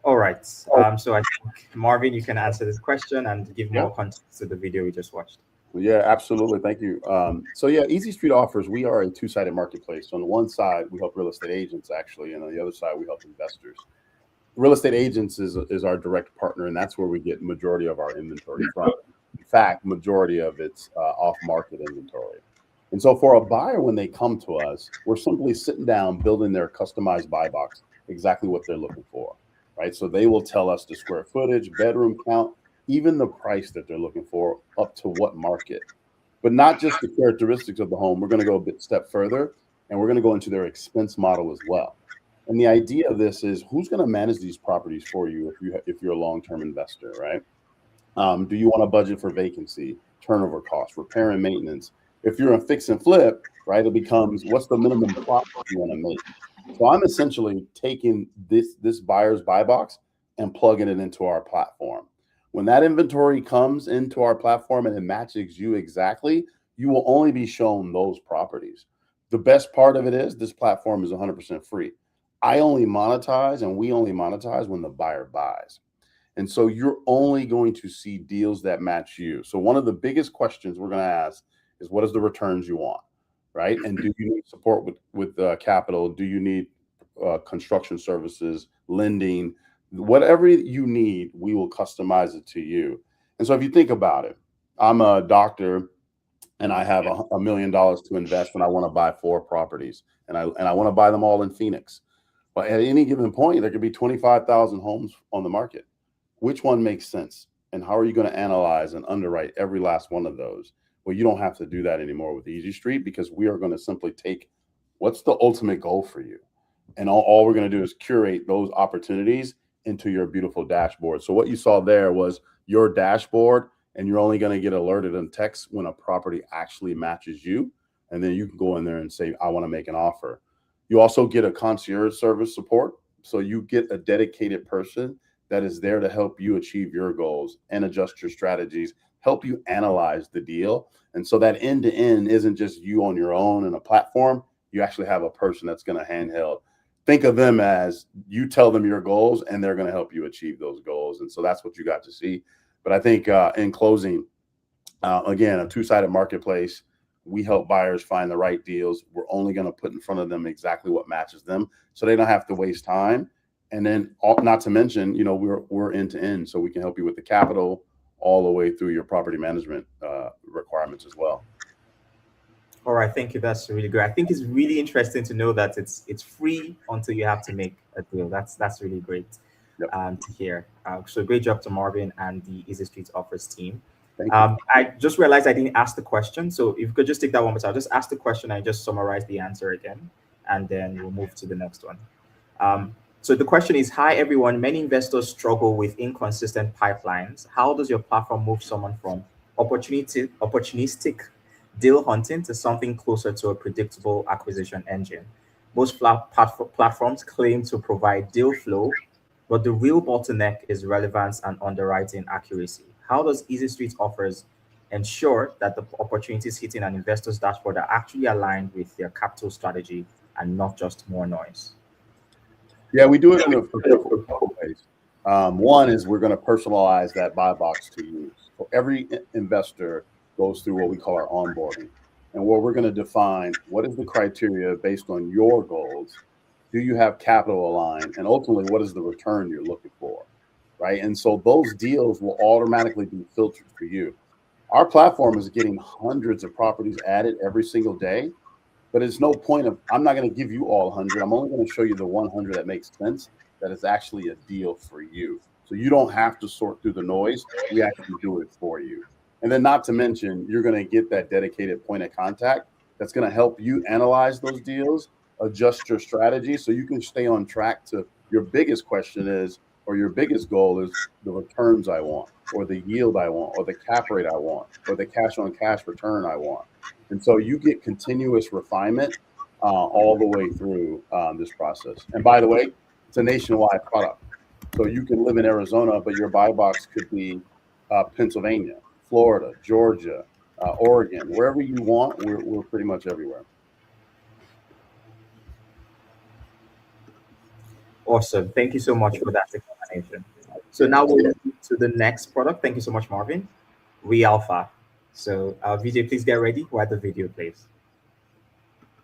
All right. So I think Marvin, you can answer this question and give more context to the video we just watched. Yeah, absolutely. Thank you. So yeah, Easy Street Offers, we are a two-sided marketplace. On the one side, we help real estate agents actually, and on the other side, we help investors. Real estate agents is our direct partner, and that's where we get majority of our inventory from. In fact, majority of it's off-market inventory. And so for a buyer, when they come to us, we're simply sitting down, building their customized buy box, exactly what they're looking for, right? So they will tell us the square footage, bedroom count, even the price that they're looking for, up to what market, but not just the characteristics of the home. We're going to go a step further, and we're going to go into their expense model as well. And the idea of this is who's going to manage these properties for you if you're a long-term investor, right? Do you want a budget for vacancy, turnover costs, repair and maintenance? If you're a fix and flip, right, it becomes what's the minimum profit you want to make? So I'm essentially taking this buyer's buy box and plugging it into our platform. When that inventory comes into our platform and it matches you exactly, you will only be shown those properties. The best part of it is this platform is 100% free. I only monetize and we only monetize when the buyer buys. And so you're only going to see deals that match you. So one of the biggest questions we're going to ask is, what is the returns you want, right? And do you need support with capital? Do you need construction services, lending? Whatever you need, we will customize it to you. And so if you think about it, I'm a doctor and I have $1 million to invest and I want to buy 4 properties and I want to buy them all in Phoenix. But at any given point, there could be 25,000 homes on the market. Which one makes sense? And how are you going to analyze and underwrite every last one of those? Well, you don't have to do that anymore with Easy Street because we are going to simply take what's the ultimate goal for you. And all we're going to do is curate those opportunities into your beautiful dashboard. So what you saw there was your dashboard, and you're only going to get alerted in text when a property actually matches you. And then you can go in there and say, I want to make an offer. You also get a concierge service support. So you get a dedicated person that is there to help you achieve your goals and adjust your strategies, help you analyze the deal. And so that end to end isn't just you on your own in a platform. You actually have a person that's going to handheld. Think of them as you tell them your goals and they're going to help you achieve those goals. And so that's what you got to see. But I think in closing, again, a two-sided marketplace. We help buyers find the right deals. We're only going to put in front of them exactly what matches them, so they don't have to waste time. And then, not to mention, we're end to end, so we can help you with the capital all the way through your property management requirements as well. All right, thank you. That's really great. I think it's really interesting to know that it's free until you have to make a deal. That's really great. Yep. To hear. So great job to Marvin and the Easy Street Offers team. Thank you. I just realized I didn't ask the question. So if you could just take that one more time, I'll just ask the question and just summarize the answer again, and then we'll move to the next one. So the question is, hi, everyone. Many investors struggle with inconsistent pipelines. How does your platform move someone from opportunistic deal hunting to something closer to a predictable acquisition engine? Most platforms claim to provide deal flow, but the real bottleneck is relevance and underwriting accuracy. How does Easy Street Offers ensure that the opportunities hitting an investor's dashboard are actually aligned with their capital strategy and not just more noise? Yeah, we do it in a couple ways. One is we're going to personalize that buy box to use. So every investor goes through what we call our onboarding. And where we're going to define what is the criteria based on your goals. Do you have capital aligned? And ultimately, what is the return you're looking for? Right. And so those deals will automatically be filtered for you. Our platform is getting hundreds of properties added every single day, but it's no point of, I'm not going to give you all 100. I'm only going to show you the 100 that makes sense, that is actually a deal for you. So you don't have to sort through the noise. We actually do it for you. And then not to mention, you're going to get that dedicated point of contact that's going to help you analyze those deals, adjust your strategy so you can stay on track to your biggest question is, or your biggest goal is the returns I want, or the yield I want, or the cap rate I want, or the cash on cash return I want. And so you get continuous refinement all the way through this process. And by the way, it's a nationwide product. So you can live in Arizona, but your buy box could be Pennsylvania, Florida, Georgia, Oregon, wherever you want, we're pretty much everywhere. Awesome. Thank you so much for that explanation. So now we'll move to the next product. Thank you so much, Marvin. Realpha. So VJ, please get ready while the video plays.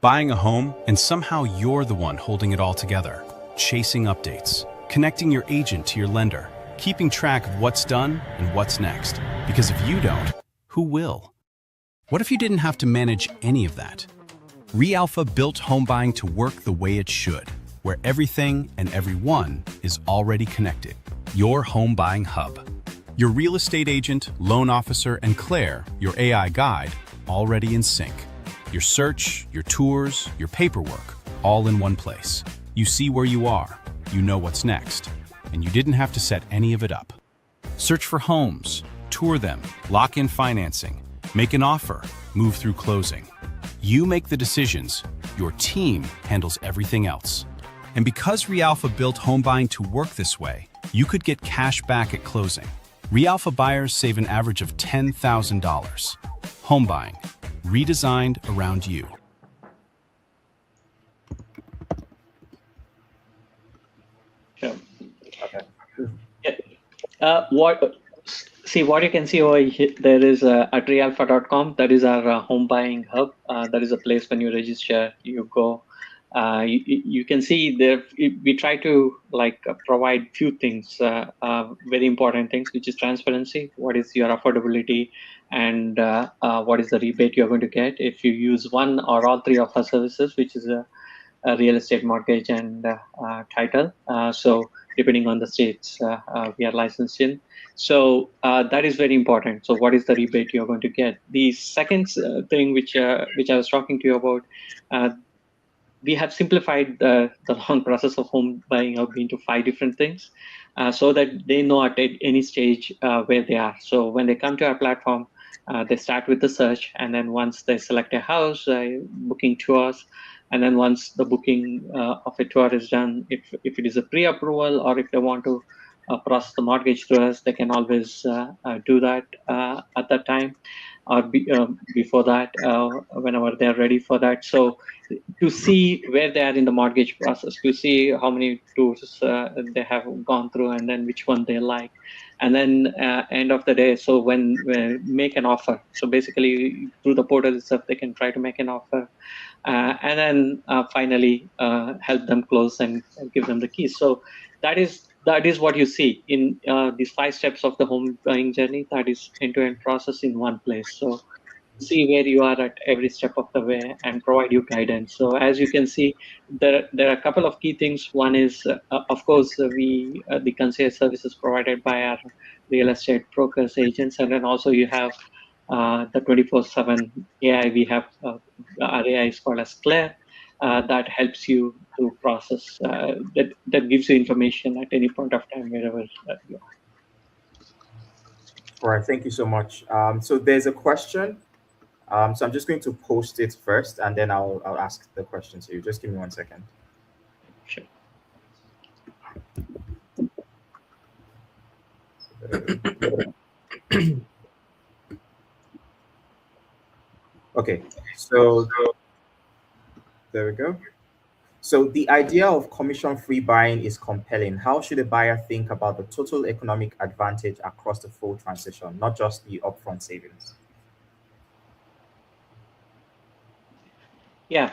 Buying a home, and somehow you're the one holding it all together. Chasing updates, connecting your agent to your lender, keeping track of what's done and what's next. Because if you don't, who will? What if you didn't have to manage any of that? Realpha built home buying to work the way it should, where everything and everyone is already connected. Your home buying hub. Your real estate agent, loan officer, and Claire, your AI guide, already in sync. Your search, your tours, your paperwork, all in one place. You see where you are, you know what's next, and you didn't have to set any of it up. Search for homes, tour them, lock in financing, make an offer, move through closing. You make the decisions, your team handles everything else. And because Realpha built home buying to work this way, you could get cash back at closing. Realpha buyers save an average of $10,000. Home buying, redesigned around you. Sure. Okay. Yeah. What you can see over here, there is at realpha.com. That is our home buying hub. That is a place when you register, you go. You can see there we try to provide few things, very important things, which is transparency. What is your affordability, and what is the rebate you're going to get if you use one or all three of our services, which is a real estate mortgage and title. So depending on the states we are licensed in. So that is very important. So what is the rebate you're going to get? The second thing which I was talking to you about, we have simplified the long process of home buying up into 5 different things. so that they know at any stage where they are. So when they come to our platform, they start with the search, and then once they select a house, booking tours, and then once the booking of a tour is done, if it is a pre-approval or if they want to process the mortgage to us, they can always do that at that time or before that, whenever they're ready for that. So to see where they are in the mortgage process, to see how many tours they have gone through, and then which one they like, and then end of the day, so when make an offer. So basically, through the portal itself, they can try to make an offer, and then finally help them close and give them the keys. So that is what you see in these 5 steps of the home buying journey. That is end-to-end process in one place. So see where you are at every step of the way and provide you guidance. So as you can see, there are a couple of key things. One is, of course, the concierge services provided by our real estate brokers, agents, and then also you have the 24/7 AI. We have our AI is called as Claire, that helps you to process, that gives you information at any point of time wherever you are. All right, thank you so much. So there's a question. So I'm just going to post it first, and then I'll ask the question to you. Just give me 1 second. Sure. Okay, so there we go. So the idea of commission-free buying is compelling. How should a buyer think about the total economic advantage across the full transition, not just the upfront savings? Yeah,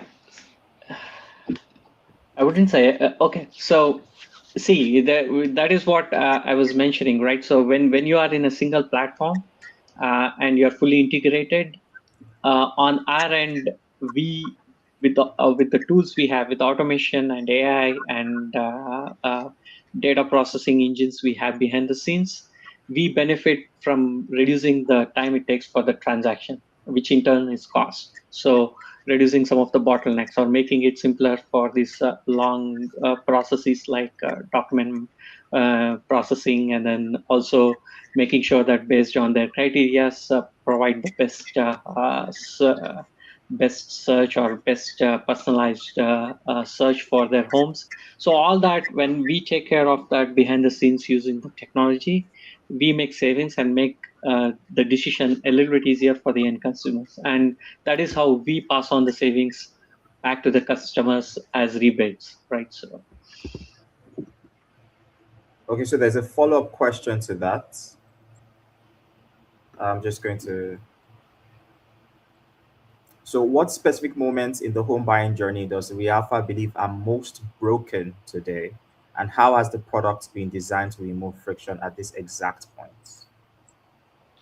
I wouldn't say okay. So see, that is what I was mentioning, right? So when you are in a single platform and you're fully integrated, on our end, we with the tools we have, with automation and AI and data processing engines we have behind the scenes, we benefit from reducing the time it takes for the transaction, which in turn is cost. So reducing some of the bottlenecks or making it simpler for these long processes like document processing, and then also making sure that based on their criteria, provide the best search or best personalized search for their homes. So all that, when we take care of that behind the scenes using the technology, we make savings and make the decision a little bit easier for the end consumers. And that is how we pass on the savings back to the customers as rebates, right? So Okay, so there's a follow-up question to that. I'm just going to. So, what specific moments in the home buying journey does Realpha believe are most broken today? And how has the product been designed to remove friction at this exact point?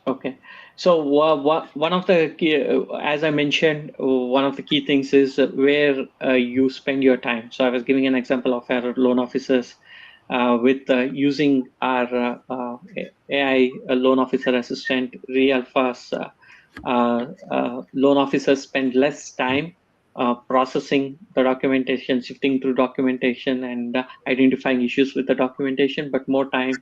okay, so one of the key, as I mentioned, one of the key things is where you spend your time. So I was giving an example of our loan officers with using our AI loan officer assistant. Realpha's loan officers spend less time processing the documentation, sifting through documentation, and identifying issues with the documentation, but more time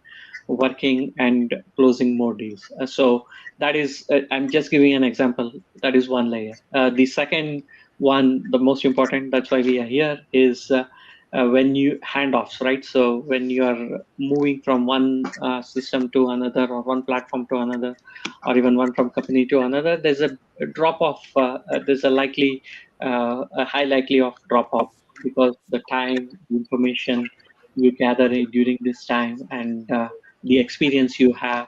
working and closing more deals. So that is, I'm just giving an example. That is one layer. The second one, the most important, that's why we are here, is when you handoffs, right? So when you are moving from one system to another, or one platform to another, or even one from company to another, there's a drop off. There's a high likely of drop off, because the time, the information you gather during this time, and the experience you have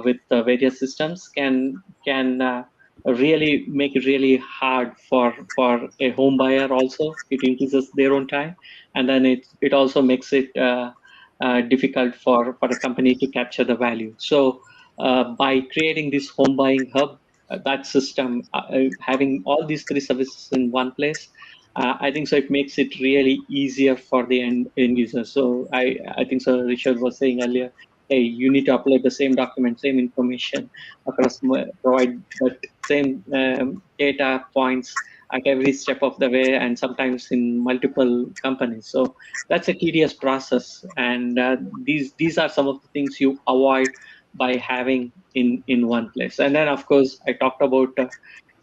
with the various systems can really make it really hard for a home buyer. Also, it increases their own time, and then it also makes it difficult for a company to capture the value. So by creating this home buying hub, that system, having all these 3 services in one place, I think so it makes it really easier for the end user. So I think so Richard was saying earlier, hey, you need to upload the same document, same information across, provide that same data points at every step of the way, and sometimes in multiple companies. So that's a tedious process, and these are some of the things you avoid by having in one place. And then, of course, I talked about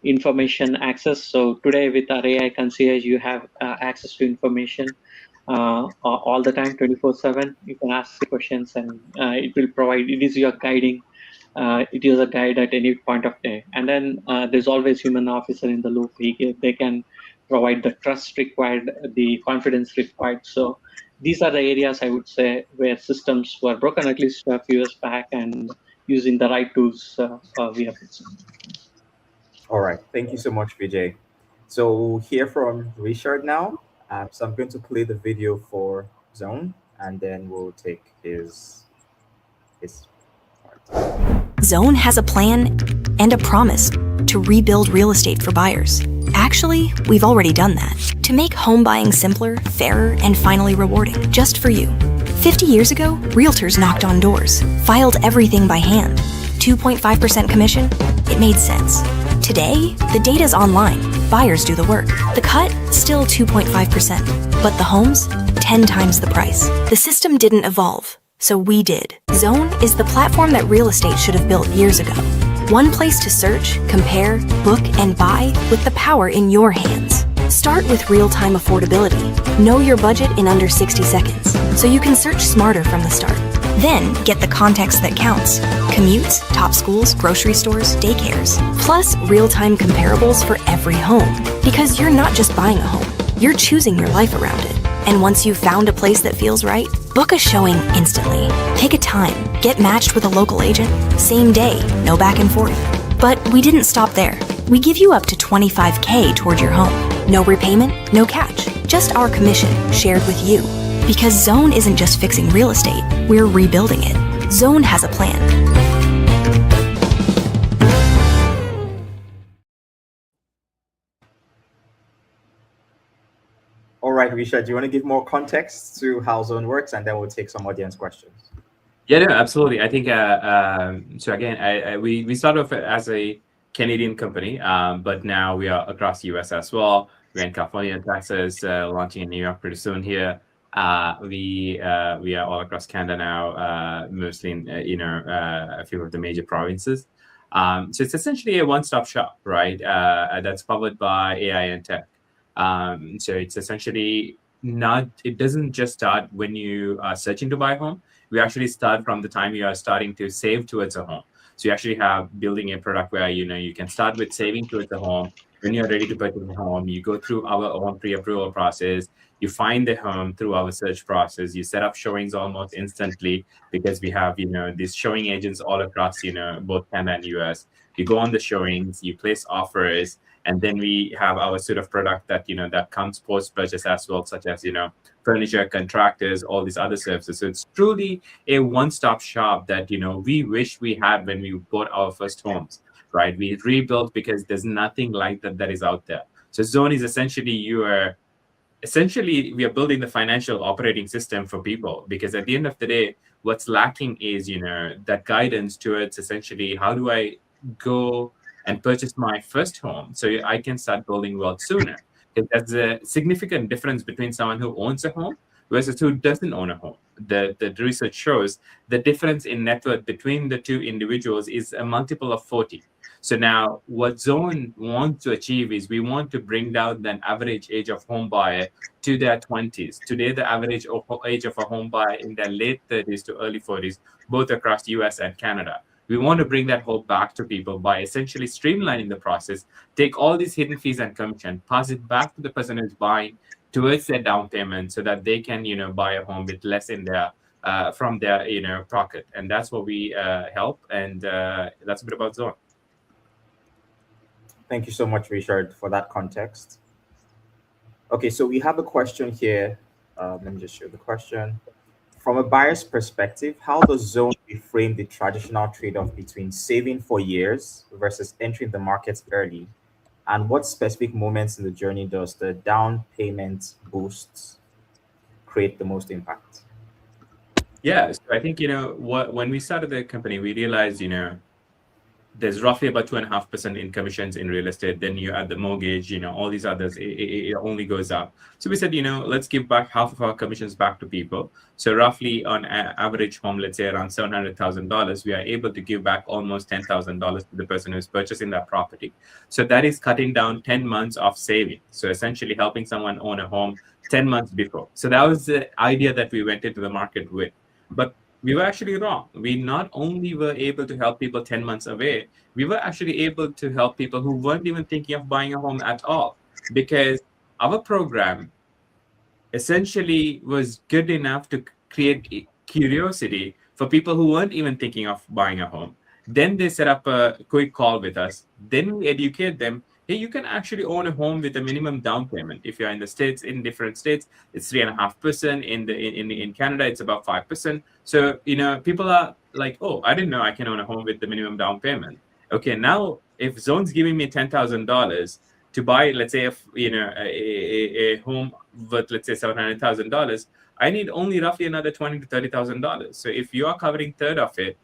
information access. So today with our AI concierge, you have access to information all the time, 24/7. You can ask the questions, and it will provide. It is your guiding. It is a guide at any point of day. And then there's always human officer in the loop. They can provide the trust required, the confidence required. So these are the areas I would say where systems were broken at least a few years back, and using the right tools, we have fixed them. All right. Thank you so much, Vijay. So we'll hear from Richard now. So I'm going to play the video for Zone, and then we'll take his part. Zone has a plan and a promise to rebuild real estate for buyers. Actually, we've already done that to make home buying simpler, fairer, and finally rewarding, just for you. 50 years ago, realtors knocked on doors, filed everything by hand. 2.5% commission? It made sense. Today, the data's online. Buyers do the work. The cut? Still 2.5%. But the homes? 10 times the price. The system didn't evolve, so we did. Zone is the platform that real estate should have built years ago. One place to search, compare, book, and buy with the power in your hands. Start with real-time affordability. Know your budget in under 60 seconds, so you can search smarter from the start. Then get the context that counts. Commutes, top schools, grocery stores, daycares. Plus real-time comparables for every home. Because you're not just buying a home, you're choosing your life around it. And once you've found a place that feels right, book a showing instantly. Pick a time, get matched with a local agent, same day, no back and forth. But we didn't stop there. We give you up to $25K toward your home. No repayment, no catch, just our commission shared with you. Because Zone isn't just fixing real estate, we're rebuilding it. Zone has a plan. All right, Richard, do you want to give more context to how Zone works, and then we'll take some audience questions? Yeah, no, absolutely. I think so. Again, we started off as a Canadian company, but now we are across the US as well. We're in California and Texas, launching in New York pretty soon here. We are all across Canada now, mostly in a few of the major provinces. So it's essentially a one-stop shop, right? That's powered by AI and tech. So it's essentially not. It doesn't just start when you are searching to buy a home. We actually start from the time you are starting to save towards a home. So you actually have building a product where you can start with saving towards a home. When you're ready to purchase a home, you go through our own pre-approval process. You find the home through our search process. You set up showings almost instantly because we have these showing agents all across both Canada and US. You go on the showings, you place offers, and then we have our suite of product that that comes post-purchase as well, such as furniture, contractors, all these other services. So it's truly a one-stop shop that we wish we had when we bought our first homes, right? We rebuilt because there's nothing like that is out there. So Zone is essentially we are building the financial operating system for people, because at the end of the day, what's lacking is that guidance towards essentially how do I go and purchase my first home so I can start building wealth sooner. There's a significant difference between someone who owns a home versus who doesn't own a home. The research shows the difference in net worth between the two individuals is a multiple of 40. So now what Zone wants to achieve is we want to bring down the average age of home buyer to their 20s. Today, the average age of a home buyer in their late 30s to early 40s, both across US and Canada. We want to bring that hope back to people by essentially streamlining the process, take all these hidden fees and commission, pass it back to the person who's buying towards their down payment so that they can, buy a home with less in their from their, pocket. And that's what we help. And that's a bit about Zone. Thank you so much, Richard, for that context. Okay, so we have a question here. Let me just show the question. From a buyer's perspective, how does Zone reframe the traditional trade-off between saving for years versus entering the market early? And what specific moments in the journey does the down payment boosts create the most impact? Yeah, so I think, when we started the company, we realized, there's roughly about 2.5% in commissions in real estate. Then you add the mortgage, all these others, it only goes up. So we said, let's give back half of our commissions back to people. So roughly on average home, let's say around $700,000, we are able to give back almost $10,000 to the person who's purchasing that property. So that is cutting down 10 months of saving. So essentially helping someone own a home 10 months before. So that was the idea that we went into the market with. But we were actually wrong. We not only were able to help people 10 months away, we were actually able to help people who weren't even thinking of buying a home at all, because our program essentially was good enough to create curiosity for people who weren't even thinking of buying a home. Then they set up a quick call with us. Then we educate them. Hey, you can actually own a home with a minimum down payment. If you're in the States, in different states, it's 3.5%. In Canada, it's about 5%. So, people are like, oh, I didn't know I can own a home with the minimum down payment. Okay, now if Zone's giving me $10,000 to buy, let's say, a home worth, let's say, $700,000, I need only roughly another $20,000 to $30,000. So if you are covering third of it,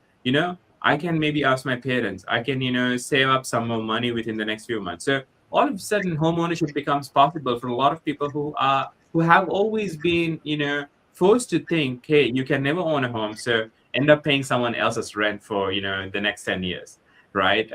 I can maybe ask my parents. I can, save up some more money within the next few months. So all of a sudden, home ownership becomes possible for a lot of people who have always been, forced to think, hey, you can never own a home, so end up paying someone else's rent for, the next 10 years. Right?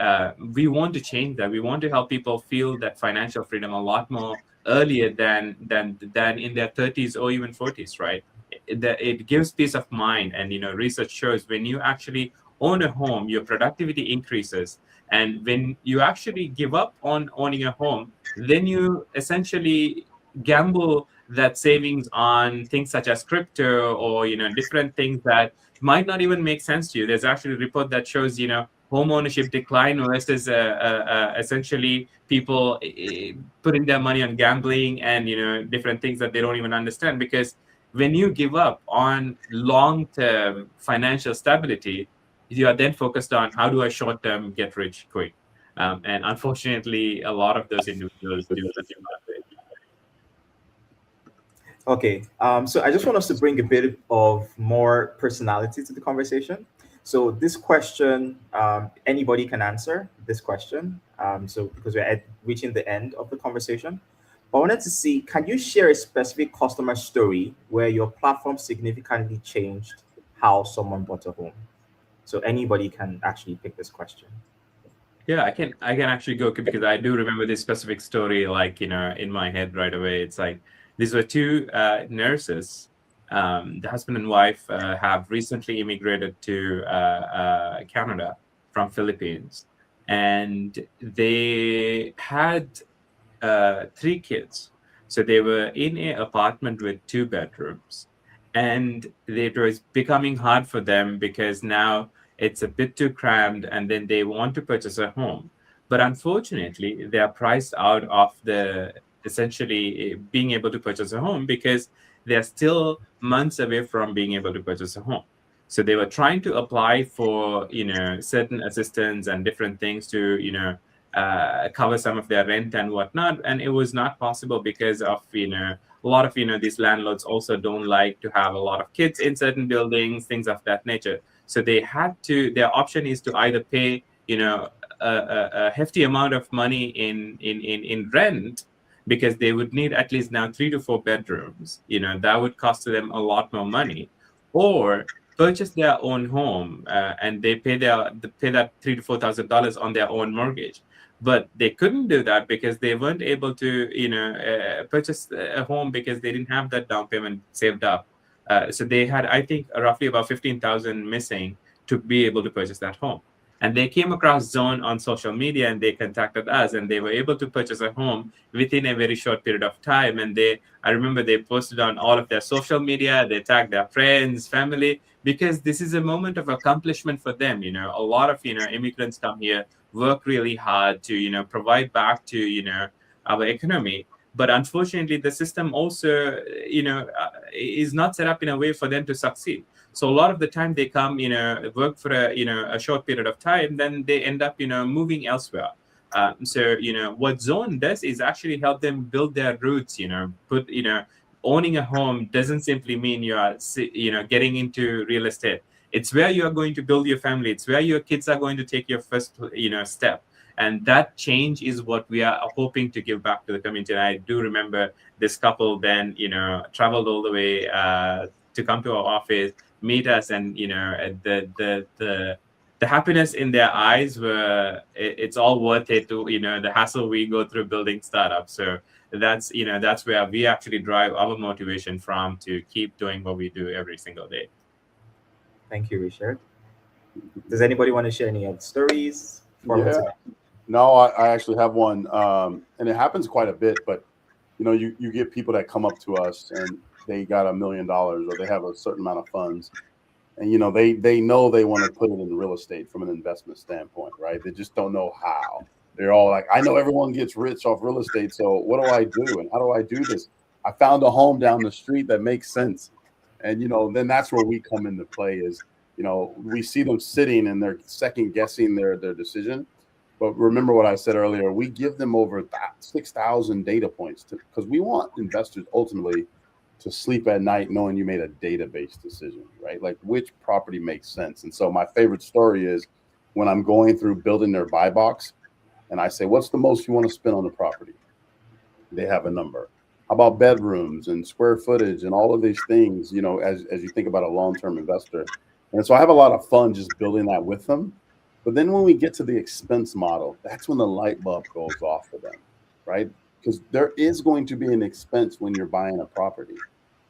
We want to change that. We want to help people feel that financial freedom a lot more earlier than in their 30s or even 40s. Right? It gives peace of mind, and research shows when you actually own a home, your productivity increases, and when you actually give up on owning a home, then you essentially gamble that savings on things such as crypto or different things that might not even make sense to you. There's actually a report that shows home ownership decline versus essentially people putting their money on gambling and different things that they don't even understand. Because when you give up on long-term financial stability, you are then focused on how do I short-term get rich quick. And unfortunately, a lot of those individuals do that. Okay, so I just want us to bring a bit of more personality to the conversation. So this question, anybody can answer this question. So because we're reaching the end of the conversation, but I wanted to see, can you share a specific customer story where your platform significantly changed how someone bought a home? So anybody can actually pick this question. Yeah, I can actually go, because I do remember this specific story, like, in my head right away. It's like, these were two nurses. The husband and wife have recently immigrated to Canada from Philippines, and they had 3 kids. So they were in an apartment with 2 bedrooms, and it was becoming hard for them because now it's a bit too crammed, and then they want to purchase a home. But unfortunately, they are priced out of the essentially being able to purchase a home, because they're still months away from being able to purchase a home. So they were trying to apply for, certain assistance and different things to, cover some of their rent and whatnot. And it was not possible because of, a lot of, these landlords also don't like to have a lot of kids in certain buildings, things of that nature. So they had to, their option is to either pay, a hefty amount of money in rent, because they would need at least now 3 to 4 bedrooms. That would cost them a lot more money, or purchase their own home and they pay that $3,000 to $4,000 on their own mortgage. But they couldn't do that because they weren't able to, purchase a home because they didn't have that down payment saved up. So they had, I think, roughly about $15,000 missing to be able to purchase that home. And they came across Zone on social media, and they contacted us, and they were able to purchase a home within a very short period of time. And I remember they posted on all of their social media, they tagged their friends, family, because this is a moment of accomplishment for them. A lot of, immigrants come here, work really hard to, provide back to, our economy. But unfortunately, the system also, is not set up in a way for them to succeed. So a lot of the time they come, work for a short period of time, then they end up, moving elsewhere. So, what Zone does is actually help them build their roots, owning a home doesn't simply mean you are getting into real estate. It's where you are going to build your family. It's where your kids are going to take your first step. And that change is what we are hoping to give back to the community. And I do remember this couple then traveled all the way to come to our office, meet us, and the happiness in their eyes were it's all worth it to the hassle we go through building startups. So that's where we actually drive our motivation from to keep doing what we do every single day. Thank you, Richard. Does anybody want to share any other stories? No, I actually have one, and it happens quite a bit. But you get people that come up to us and they got $1 million or they have a certain amount of funds, and they know they want to put it in real estate from an investment standpoint, right? They just don't know how. They're all like, I know everyone gets rich off real estate, so what do I do and how do I do this? I found a home down the street that makes sense. And then that's where we come into play. Is we see them sitting and they're second guessing their decision. But remember what I said earlier, we give them over 6,000 data points because we want investors ultimately to sleep at night knowing you made a database decision, right? Like which property makes sense. And so my favorite story is when I'm going through building their buy box and I say, what's the most you want to spend on the property? They have a number. How about bedrooms and square footage and all of these things, as you think about a long-term investor. And so I have a lot of fun just building that with them. But then when we get to the expense model, that's when the light bulb goes off for them, right? Because there is going to be an expense when you're buying a property.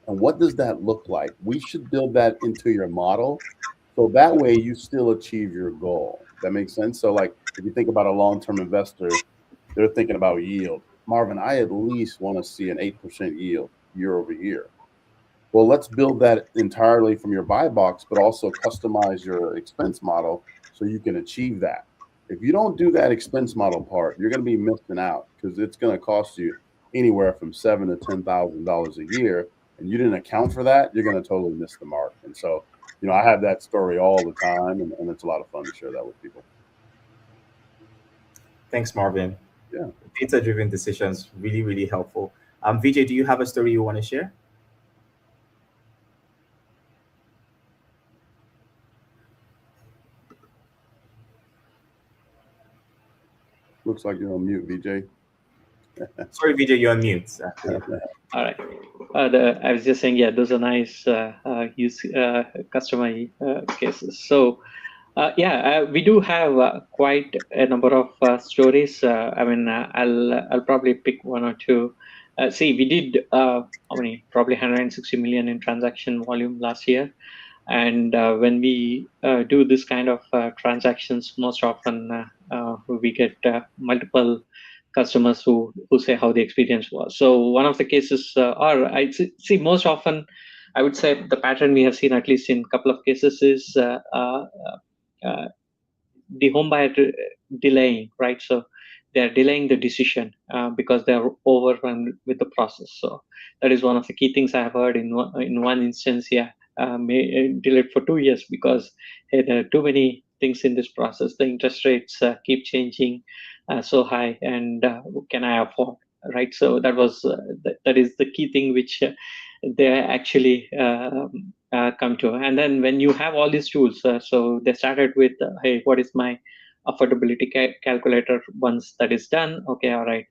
And what does that look like? We should build that into your model. So that way you still achieve your goal. That makes sense? So like if you think about a long-term investor, they're thinking about yield. Marvin, I at least want to see an 8% yield year over year. Well, let's build that entirely from your buy box, but also customize your expense model so you can achieve that. If you don't do that expense model part, you're going to be missing out because it's going to cost you anywhere from $7,000 to $10,000 a year. And you didn't account for that, you're going to totally miss the mark. And so, I have that story all the time, and it's a lot of fun to share that with people. Thanks, Marvin. Yeah. Data-driven decisions, really, really helpful. Vijay, do you have a story you want to share? Looks like you're on mute, Vijay. Sorry, Vijay, you're on mute. All right. I was just saying, those are nice customer cases. So, we do have quite a number of stories. I'll probably pick one or two. We did probably 160 million in transaction volume last year. And when we do this kind of transactions, most often we get multiple customers who say how the experience was. So one of the cases I see most often, I would say the pattern we have seen at least in a couple of cases is the home buyer delaying, right? So they're delaying the decision because they're overrun with the process. So that is one of the key things I have heard in one instance. May delayed for 2 years because there are too many things in this process. The interest rates keep changing so high, and can I afford, right? So that was that is the key thing which they actually come to. And then when you have all these tools, so they started with, hey, what is my affordability calculator? Once that is done, okay, all right,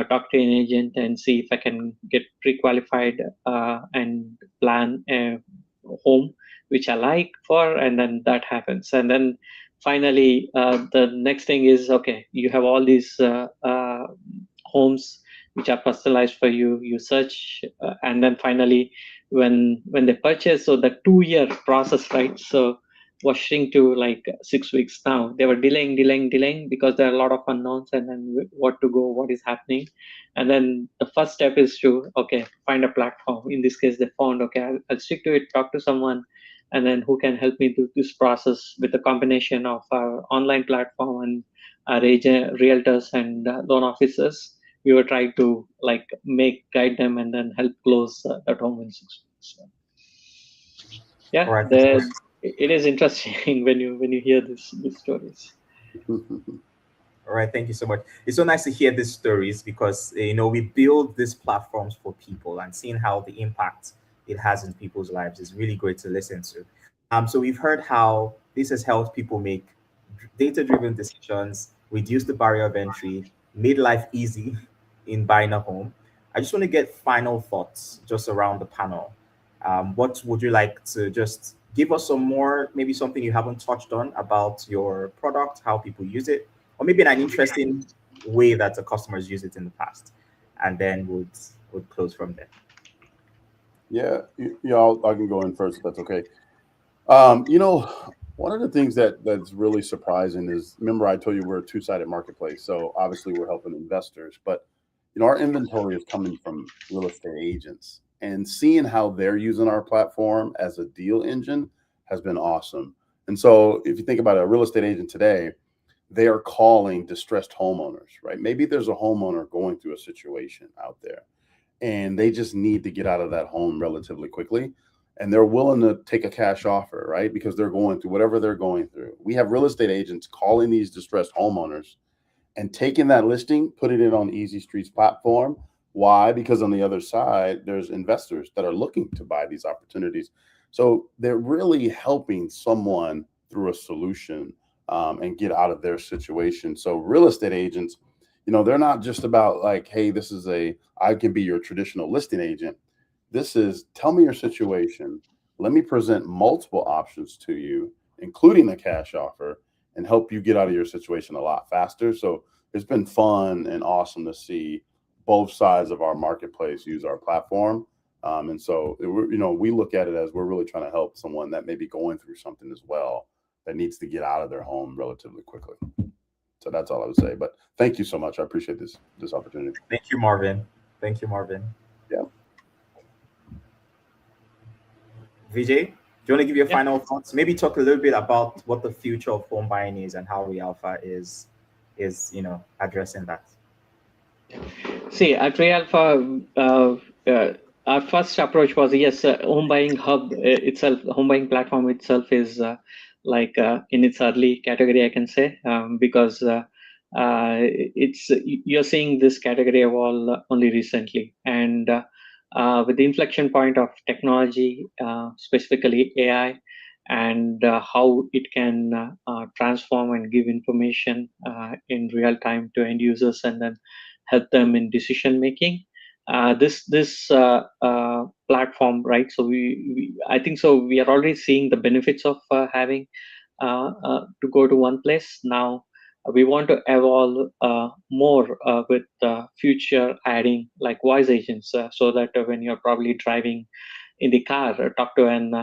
talk to an agent and see if I can get pre-qualified and plan a home which I like for, and then that happens. And then finally, the next thing is, okay, you have all these homes which are personalized for you. You search, and then finally, when they purchase, so the 2-year process, right? So was shrink to like 6 weeks now. They were delaying because there are a lot of unknowns, and then what to go, what is happening. And then the first step is to, okay, find a platform. In this case, they found, okay, I'll stick to it, talk to someone, and then who can help me do this process with a combination of our online platform and our realtors and loan officers. We were trying to guide them and then help close that home in 6 weeks. Yeah, Right. it is interesting when you hear these stories. All right, thank you so much. It's so nice to hear these stories because we build these platforms for people, and seeing how the impact it has in people's lives is really great to listen to. So we've heard how this has helped people make data-driven decisions, reduce the barrier of entry, made life easy in buying a home. I just want to get final thoughts just around the panel. What would you like to just give us some more, maybe something you haven't touched on about your product, how people use it, or maybe an interesting way that the customers use it in the past, and then would close from there. Yeah, I can go in first if that's okay. One of the things that's really surprising is, remember I told you we're a two-sided marketplace, so obviously we're helping investors, but our inventory is coming from real estate agents, and seeing how they're using our platform as a deal engine has been awesome. And so if you think about a real estate agent today, they are calling distressed homeowners, right? Maybe there's a homeowner going through a situation out there and they just need to get out of that home relatively quickly. And they're willing to take a cash offer, right? Because they're going through whatever they're going through. We have real estate agents calling these distressed homeowners and taking that listing, putting it on Easy Street's platform. Why? Because on the other side, there's investors that are looking to buy these opportunities. So they're really helping someone through a solution and get out of their situation. So real estate agents, they're not just about like, hey, I can be your traditional listing agent. This is, tell me your situation. Let me present multiple options to you, including a cash offer, and help you get out of your situation a lot faster. So it's been fun and awesome to see both sides of our marketplace use our platform. And so, we look at it as we're really trying to help someone that may be going through something as well, that needs to get out of their home relatively quickly. So that's all I would say. But thank you so much. I appreciate this opportunity. Thank you, Marvin. Yeah. Vijay, do you want to give your final thoughts? Maybe talk a little bit about what the future of home buying is and how Realpha is addressing that. See, at Realpha, our first approach was home buying hub itself, home buying platform itself is in its early category, I can say, because you're seeing this category evolve only recently, and with the inflection point of technology, specifically AI, and how it can transform and give information in real time to end users and then help them in decision making. This platform, right? So I think so. We are already seeing the benefits of having to go to one place. Now we want to evolve more with future adding like voice agents, so that when you're probably driving in the car, talk to an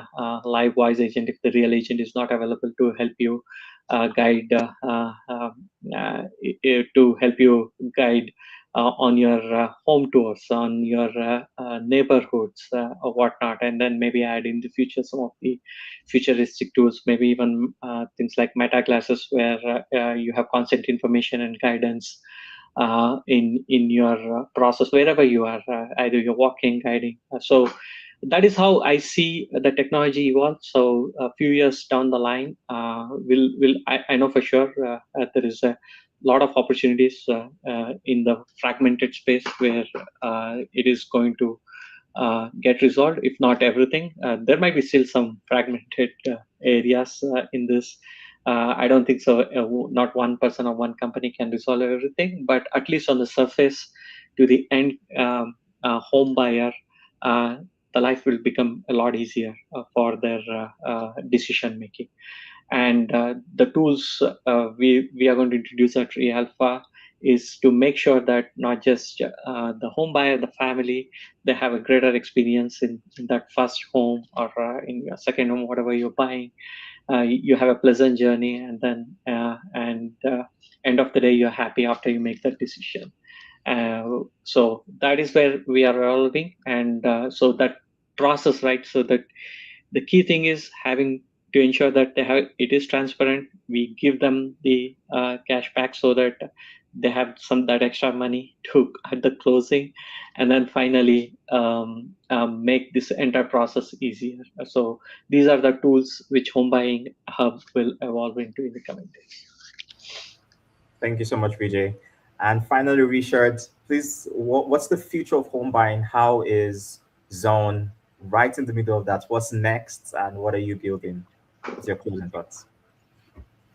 live voice agent if the real agent is not available to help you guide on your home tours, on your neighborhoods or whatnot, and then maybe add in the future some of the futuristic tools, maybe even things like meta glasses, where you have constant information and guidance in your process wherever you are, either you're walking, guiding. So that is how I see the technology evolve. So a few years down the line, I know for sure there is a lot of opportunities in the fragmented space where it is going to get resolved, if not everything. There might be still some fragmented areas in this. I don't think so. Not one person or one company can resolve everything, but at least on the surface, to the end home buyer, the life will become a lot easier for their decision making. And the tools we are going to introduce at Realpha is to make sure that not just the home buyer, the family, they have a greater experience in that first home or in your second home, whatever you're buying. You have a pleasant journey, and then end of the day, you're happy after you make that decision. So that is where we are evolving, and so that process, right? So that the key thing is having to ensure that it is transparent. We give them the cash back so that they have that extra money to at the closing, and then finally make this entire process easier. So these are the tools which Home Buying Hub will evolve into in the coming days. Thank you so much, Vijay. And finally, Richard, please, what's the future of home buying? How is Zone right in the middle of that? What's next, and what are you building? What's your closing thoughts?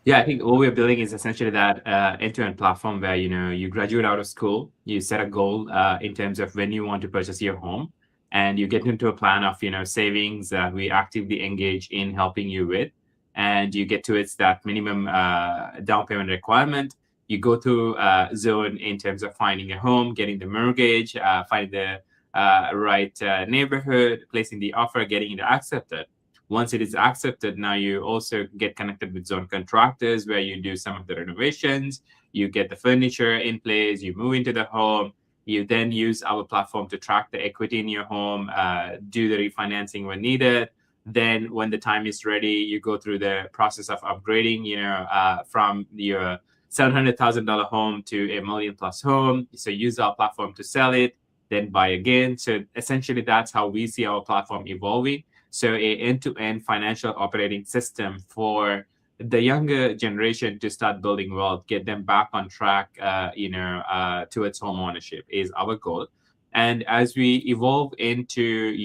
Yeah, I think what we're building is essentially that end-to-end platform where you graduate out of school, you set a goal in terms of when you want to purchase your home, and you get into a plan of savings that we actively engage in helping you with, and you get to its that minimum down payment requirement. You go through Zone in terms of finding a home, getting the mortgage, finding the right neighborhood, placing the offer, getting it accepted. Once it is accepted, now you also get connected with Zone contractors where you do some of the renovations, you get the furniture in place, you move into the home, you then use our platform to track the equity in your home, do the refinancing when needed. Then when the time is ready, you go through the process of upgrading, from your $700,000 home to $1 million+ home. So use our platform to sell it, then buy again. So essentially that's how we see our platform evolving. So a end-to-end financial operating system for the younger generation to start building wealth, get them back on track, towards home ownership is our goal. And as we evolve into,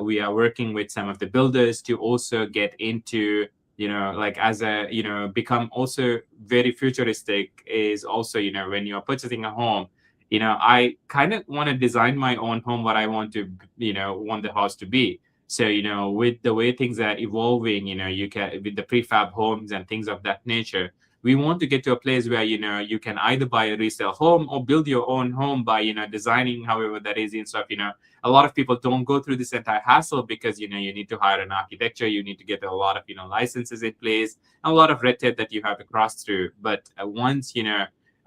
we are working with some of the builders to also get into, become also very futuristic is also, when you're purchasing a home, I kind of want to design my own home, what I want to, want the house to be. So, with the way things are evolving, you can, with the prefab homes and things of that nature, we want to get to a place where, you can either buy a resale home or build your own home by, designing however that is and stuff. A lot of people don't go through this entire hassle because, you need to hire an architecture, you need to get a lot of, licenses in place, and a lot of red tape that you have to cross through. But once,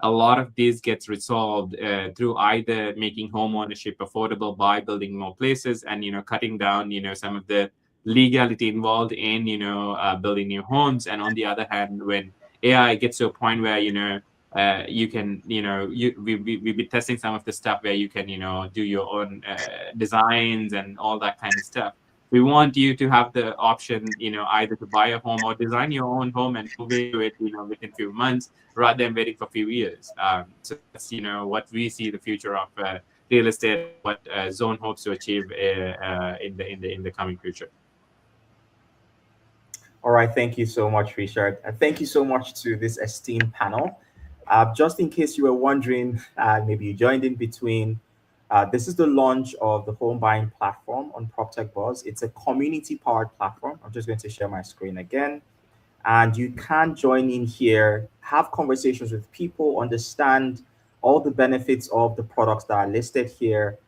a lot of this gets resolved through either making home ownership affordable by building more places and cutting down some of the legality involved in building new homes. And on the other hand, when AI gets to a point where you can we've been testing some of the stuff where you can do your own designs and all that kind of stuff. We want you to have the option, either to buy a home or design your own home and move into it, within a few months, rather than waiting for a few years. So that's, what we see the future of real estate, what Zone hopes to achieve in the coming future. All right, thank you so much, Richard. And thank you so much to this esteemed panel. Just in case you were wondering, maybe you joined in between, this is the launch of the home buying platform on PropTech Buzz. It's a community-powered platform. I'm just going to share my screen again. And you can join in here, have conversations with people, understand all the benefits of the products that are listed here.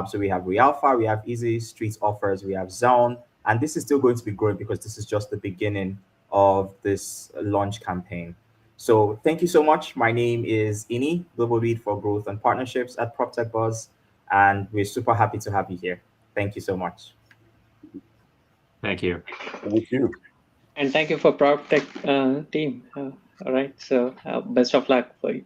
So we have Realpha, we have Easy Street Offers, we have Zone, and this is still going to be growing because this is just the beginning of this launch campaign. So thank you so much. My name is Ini, Global Lead for Growth and Partnerships at PropTech Buzz, and we're super happy to have you here. Thank you so much. Thank you. Thank you. And thank you for PropTech team. All right. So best of luck for you.